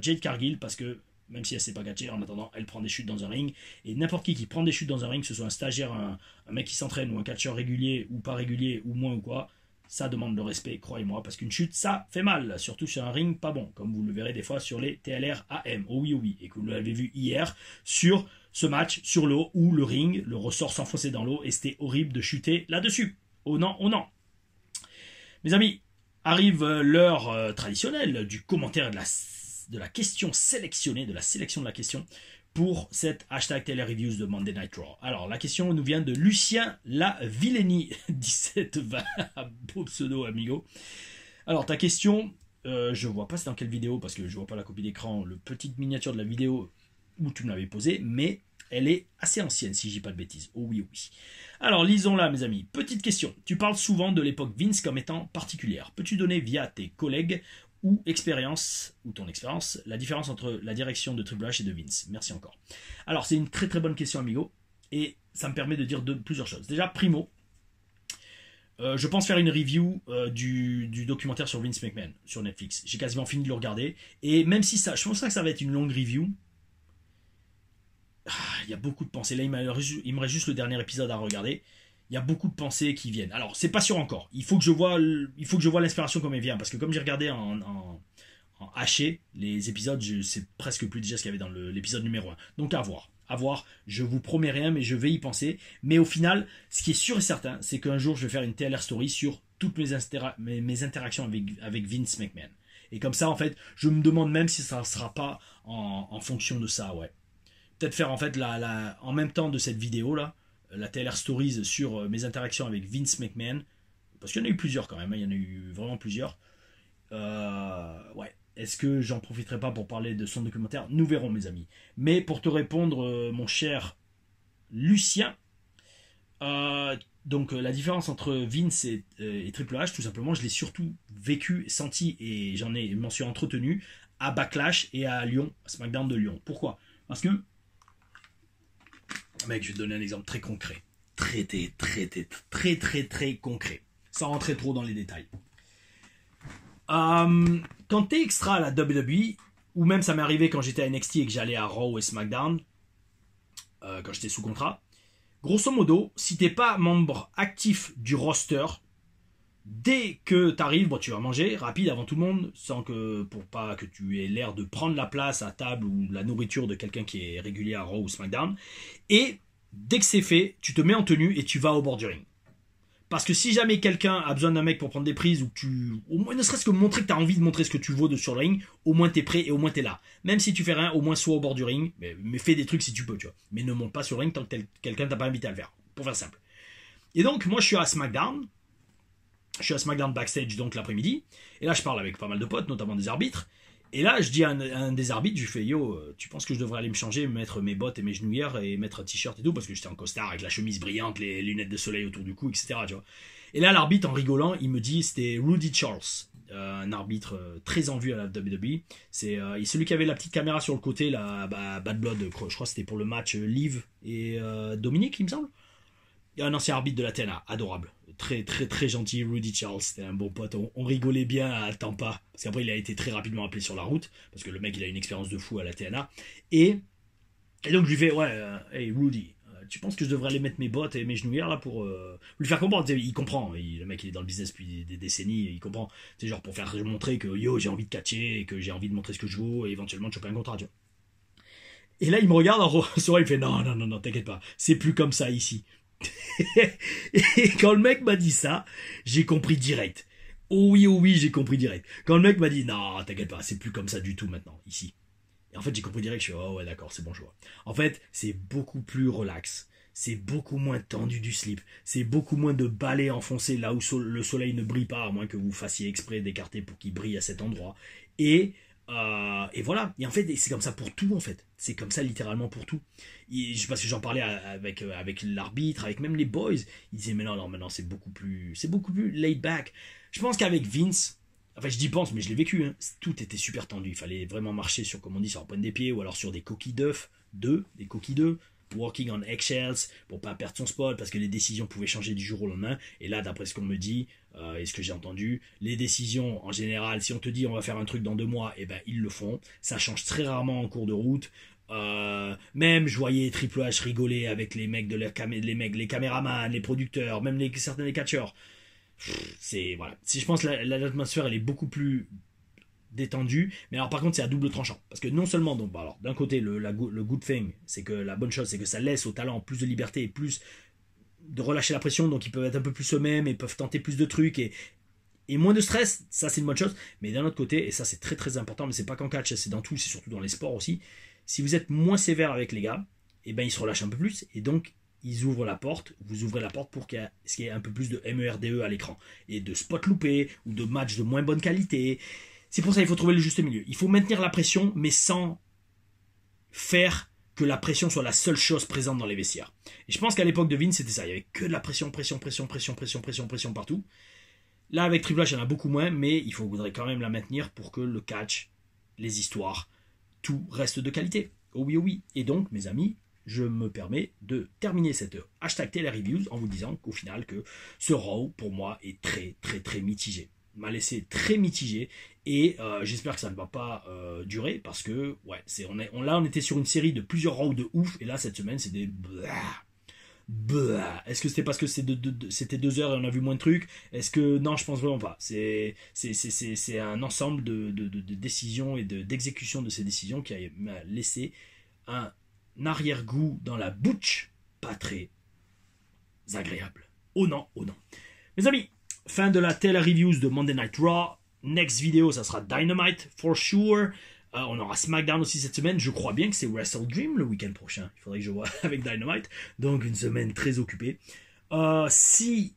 Speaker 1: Jade Cargill, parce que même si elle ne sait pas catcher, en attendant, elle prend des chutes dans un ring. Et n'importe qui prend des chutes dans un ring, que ce soit un stagiaire, un mec qui s'entraîne, ou un catcheur régulier, ou pas régulier, ou moins ou quoi, ça demande le respect, croyez-moi, parce qu'une chute, ça fait mal, surtout sur un ring pas bon, comme vous le verrez des fois sur les TLR AM, oh oui, et que vous l'avez vu hier sur ce match, sur l'eau, où le ring, le ressort s'enfonçait dans l'eau, et c'était horrible de chuter là-dessus. Oh non, oh non. Mes amis, arrive l'heure traditionnelle du commentaire de la question sélectionnée, de la sélection de la question pour cette hashtag TLR Reviews de Monday Night Raw. Alors, la question nous vient de Lucien Lavillenie, 1720, beau pseudo, amigo. Alors, ta question, je vois pas c'est dans quelle vidéo, parce que je vois pas la copie d'écran, le petite miniature de la vidéo où tu me l'avais posée, mais elle est assez ancienne, si je dis pas de bêtises. Oh oui, oui. Alors, lisons-la, mes amis. Petite question. Tu parles souvent de l'époque Vince comme étant particulière. Peux-tu donner via tes collègues ou ton expérience, la différence entre la direction de Triple H et de Vince? Merci encore. Alors, c'est une très très bonne question, amigo, et ça me permet de dire plusieurs choses. Déjà, primo, je pense faire une review du documentaire sur Vince McMahon sur Netflix. J'ai quasiment fini de le regarder, et même si ça, je pense que ça va être une longue review, il y a beaucoup de pensées. Là, il me reste juste le dernier épisode à regarder. Il y a beaucoup de pensées qui viennent. Alors, c'est pas sûr encore. Il faut que je vois l'inspiration comme elle vient. Parce que comme j'ai regardé en haché les épisodes, je sais presque plus déjà ce qu'il y avait dans l'épisode numéro 1. Donc, à voir. À voir. Je vous promets rien, mais je vais y penser. Mais au final, ce qui est sûr et certain, c'est qu'un jour, je vais faire une TLR story sur toutes mes interactions avec Vince McMahon. Et comme ça, en fait, je me demande même si ça ne sera pas en fonction de ça, ouais. Peut-être faire, en fait, en même temps de cette vidéo-là, la TLR Stories sur mes interactions avec Vince McMahon, parce qu'il y en a eu plusieurs quand même, il y en a eu vraiment plusieurs. Ouais, est-ce que j'en profiterai pas pour parler de son documentaire? Nous verrons, mes amis. Mais pour te répondre, mon cher Lucien, donc la différence entre Vince et Triple H, tout simplement, je l'ai surtout vécu, senti, et m'en suis entretenu à Backlash et à Lyon, à SmackDown de Lyon. Pourquoi? Parce que mec, je vais te donner un exemple très concret. Très concret. Sans rentrer trop dans les détails. Quand t'es extra à la WWE, ou même ça m'est arrivé quand j'étais à NXT et que j'allais à Raw et SmackDown, quand j'étais sous contrat, grosso modo, si t'es pas membre actif du roster, dès que t'arrives, tu vas manger rapide avant tout le monde, pour pas que tu aies l'air de prendre la place à table ou la nourriture de quelqu'un qui est régulier à Raw ou SmackDown. Et dès que c'est fait, tu te mets en tenue et tu vas au bord du ring. Parce que si jamais quelqu'un a besoin d'un mec pour prendre des prises, ou au moins ne serait-ce que montrer que tu as envie de montrer ce que tu vaux sur le ring, au moins tu es prêt et au moins tu es là. Même si tu fais rien, au moins sois au bord du ring, mais fais des trucs si tu peux, tu vois. Mais ne monte pas sur le ring tant que quelqu'un t'a pas invité à le faire, pour faire simple. Et donc, moi je suis à SmackDown. Je suis à SmackDown backstage donc l'après-midi, et là je parle avec pas mal de potes, notamment des arbitres, et là je dis à un des arbitres, je lui fais yo, tu penses que je devrais aller me changer, mettre mes bottes et mes genouillères et mettre un t-shirt et tout, parce que j'étais en costard avec la chemise brillante, les lunettes de soleil autour du cou, etc. Tu vois. Et là l'arbitre en rigolant, il me dit, c'était Rudy Charles, un arbitre très en vue à la WWE, c'est celui qui avait la petite caméra sur le côté, Bad Blood, je crois que c'était pour le match Liv et Dominique il me semble. Un ancien arbitre de la TNA, adorable, très gentil, Rudy Charles, c'était un bon pote, on rigolait bien à Tampa, parce qu'après il a été très rapidement appelé sur la route, parce que le mec il a une expérience de fou à la TNA, et donc je lui fais, hey Rudy, tu penses que je devrais aller mettre mes bottes et mes genouillères là pour lui faire comprendre, il comprend, le mec il est dans le business depuis des décennies, il comprend, c'est genre pour faire montrer que yo j'ai envie de catcher, et que j'ai envie de montrer ce que je vaux, et éventuellement de choper un contrat, tu vois. Et là il me regarde en sourire, il fait non, t'inquiète pas, c'est plus comme ça ici. Et quand le mec m'a dit ça, j'ai compris direct. Oh oui, j'ai compris direct. Quand le mec m'a dit non, t'inquiète pas, c'est plus comme ça du tout maintenant, ici. Et en fait, j'ai compris direct, je suis oh ouais, d'accord, c'est bon, je vois. En fait, c'est beaucoup plus relax. C'est beaucoup moins tendu du slip. C'est beaucoup moins de balais enfoncés là où le soleil ne brille pas, à moins que vous fassiez exprès d'écarter pour qu'il brille à cet endroit. Et Et voilà. Et en fait, c'est comme ça pour tout, en fait. C'est comme ça littéralement pour tout. Parce que j'en parlais avec l'arbitre, avec même les boys. Ils disaient, mais non, maintenant c'est beaucoup plus laid back. Je pense qu'avec Vince, enfin je dis pense, mais je l'ai vécu, hein, tout était super tendu. Il fallait vraiment marcher sur, comme on dit, sur la pointe des pieds, ou alors sur des coquilles d'œufs, des coquilles d'œufs. Walking on eggshells pour pas perdre son spot parce que les décisions pouvaient changer du jour au lendemain. Et là, d'après ce qu'on me dit et ce que j'ai entendu, les décisions en général, si on te dit on va faire un truc dans 2 mois, et ben ils le font. Ça change très rarement en cours de route. Même je voyais Triple H rigoler avec les mecs les caméramans, les producteurs, même certains des catcheurs. C'est voilà. Si je pense que l'atmosphère elle est beaucoup plus détendu, mais alors par contre c'est à double tranchant parce que non seulement donc alors d'un côté le good thing, c'est que la bonne chose c'est que ça laisse aux talents plus de liberté et plus de relâcher la pression, donc ils peuvent être un peu plus eux-mêmes et peuvent tenter plus de trucs et moins de stress, ça c'est une bonne chose. Mais d'un autre côté, et ça c'est très très important, mais c'est pas qu'en catch, c'est dans tout, c'est surtout dans les sports aussi, si vous êtes moins sévère avec les gars, et ben ils se relâchent un peu plus et donc ils ouvrent la porte, vous ouvrez la porte pour qu'il y ait un peu plus de MERDE à l'écran et de spots loupés ou de matchs de moins bonne qualité. C'est pour ça qu'il faut trouver le juste milieu. Il faut maintenir la pression, mais sans faire que la pression soit la seule chose présente dans les vestiaires. Et je pense qu'à l'époque de Vince, c'était ça. Il y avait que de la pression partout. Là, avec Triple H, il y en a beaucoup moins, mais il faudrait quand même la maintenir pour que le catch, les histoires, tout reste de qualité. Oh oui, oh oui. Et donc, mes amis, je me permets de terminer cette hashtag Téléreviews en vous disant qu'au final, que ce Raw, pour moi, est très, très, très mitigé. M'a laissé très mitigé et j'espère que ça ne va pas durer parce que ouais on était sur une série de plusieurs rounds de ouf et là cette semaine c'est des est-ce que c'était parce que c'était 2 heures et on a vu moins de trucs? Est-ce que non, je pense vraiment pas. C'est un ensemble de décisions et d'exécution de ces décisions qui m'a laissé un arrière-goût dans la bouche pas très agréable. Oh non, oh non. Mes amis, fin de la télé-reviews de Monday Night Raw. Next vidéo, ça sera Dynamite, for sure. On aura SmackDown aussi cette semaine. Je crois bien que c'est Wrestle Dream le week-end prochain. Il faudrait que je vois avec Dynamite. Donc, une semaine très occupée. Si,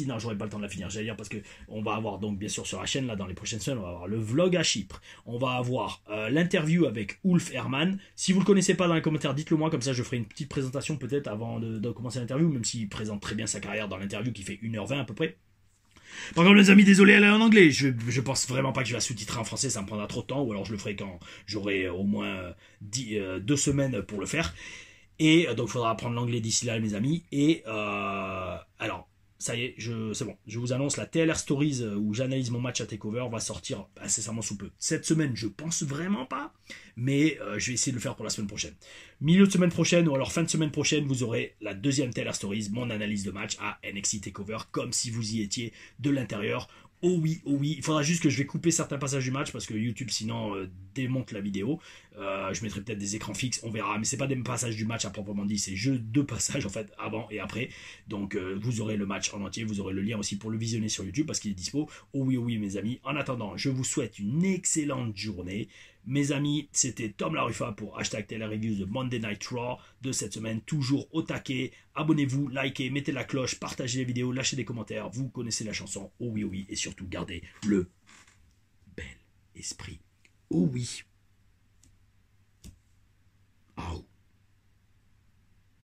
Speaker 1: non, j'aurai pas le temps de la finir, j'allais dire, parce que on va avoir donc, bien sûr, sur la chaîne, là, dans les prochaines semaines, on va avoir le vlog à Chypre. On va avoir l'interview avec Ulf Herman. Si vous le connaissez pas dans les commentaires, dites-le moi, comme ça je ferai une petite présentation peut-être avant de commencer l'interview, même s'il présente très bien sa carrière dans l'interview qui fait 1h20 à peu près. Par contre, les amis, désolé, elle est en anglais. Je pense vraiment pas que je vais la sous-titrer en français, ça me prendra trop de temps, ou alors je le ferai quand j'aurai au moins 2 semaines pour le faire. Et donc, il faudra apprendre l'anglais d'ici là, mes amis. Et alors, ça y est, c'est bon. Je vous annonce la TLR Stories où j'analyse mon match à TakeOver va sortir incessamment sous peu. Cette semaine, je pense vraiment pas, mais je vais essayer de le faire pour la semaine prochaine. Milieu de semaine prochaine ou alors fin de semaine prochaine, vous aurez la deuxième TLR Stories, mon analyse de match à NXT TakeOver, comme si vous y étiez de l'intérieur. Oh oui, il faudra juste que je vais couper certains passages du match parce que YouTube sinon démonte la vidéo. Je mettrai peut-être des écrans fixes, on verra, mais c'est pas des passages du match à proprement dit, c'est juste 2 passages en fait, avant et après. Donc vous aurez le match en entier, vous aurez le lien aussi pour le visionner sur YouTube parce qu'il est dispo. Oh oui mes amis, en attendant, je vous souhaite une excellente journée. Mes amis, c'était Tom Laruffa pour hashtag Téléreviews de Monday Night Raw de cette semaine, toujours au taquet. Abonnez-vous, likez, mettez la cloche, partagez les vidéos, lâchez des commentaires, vous connaissez la chanson, oh oui, et surtout gardez le bel esprit. Oh oui.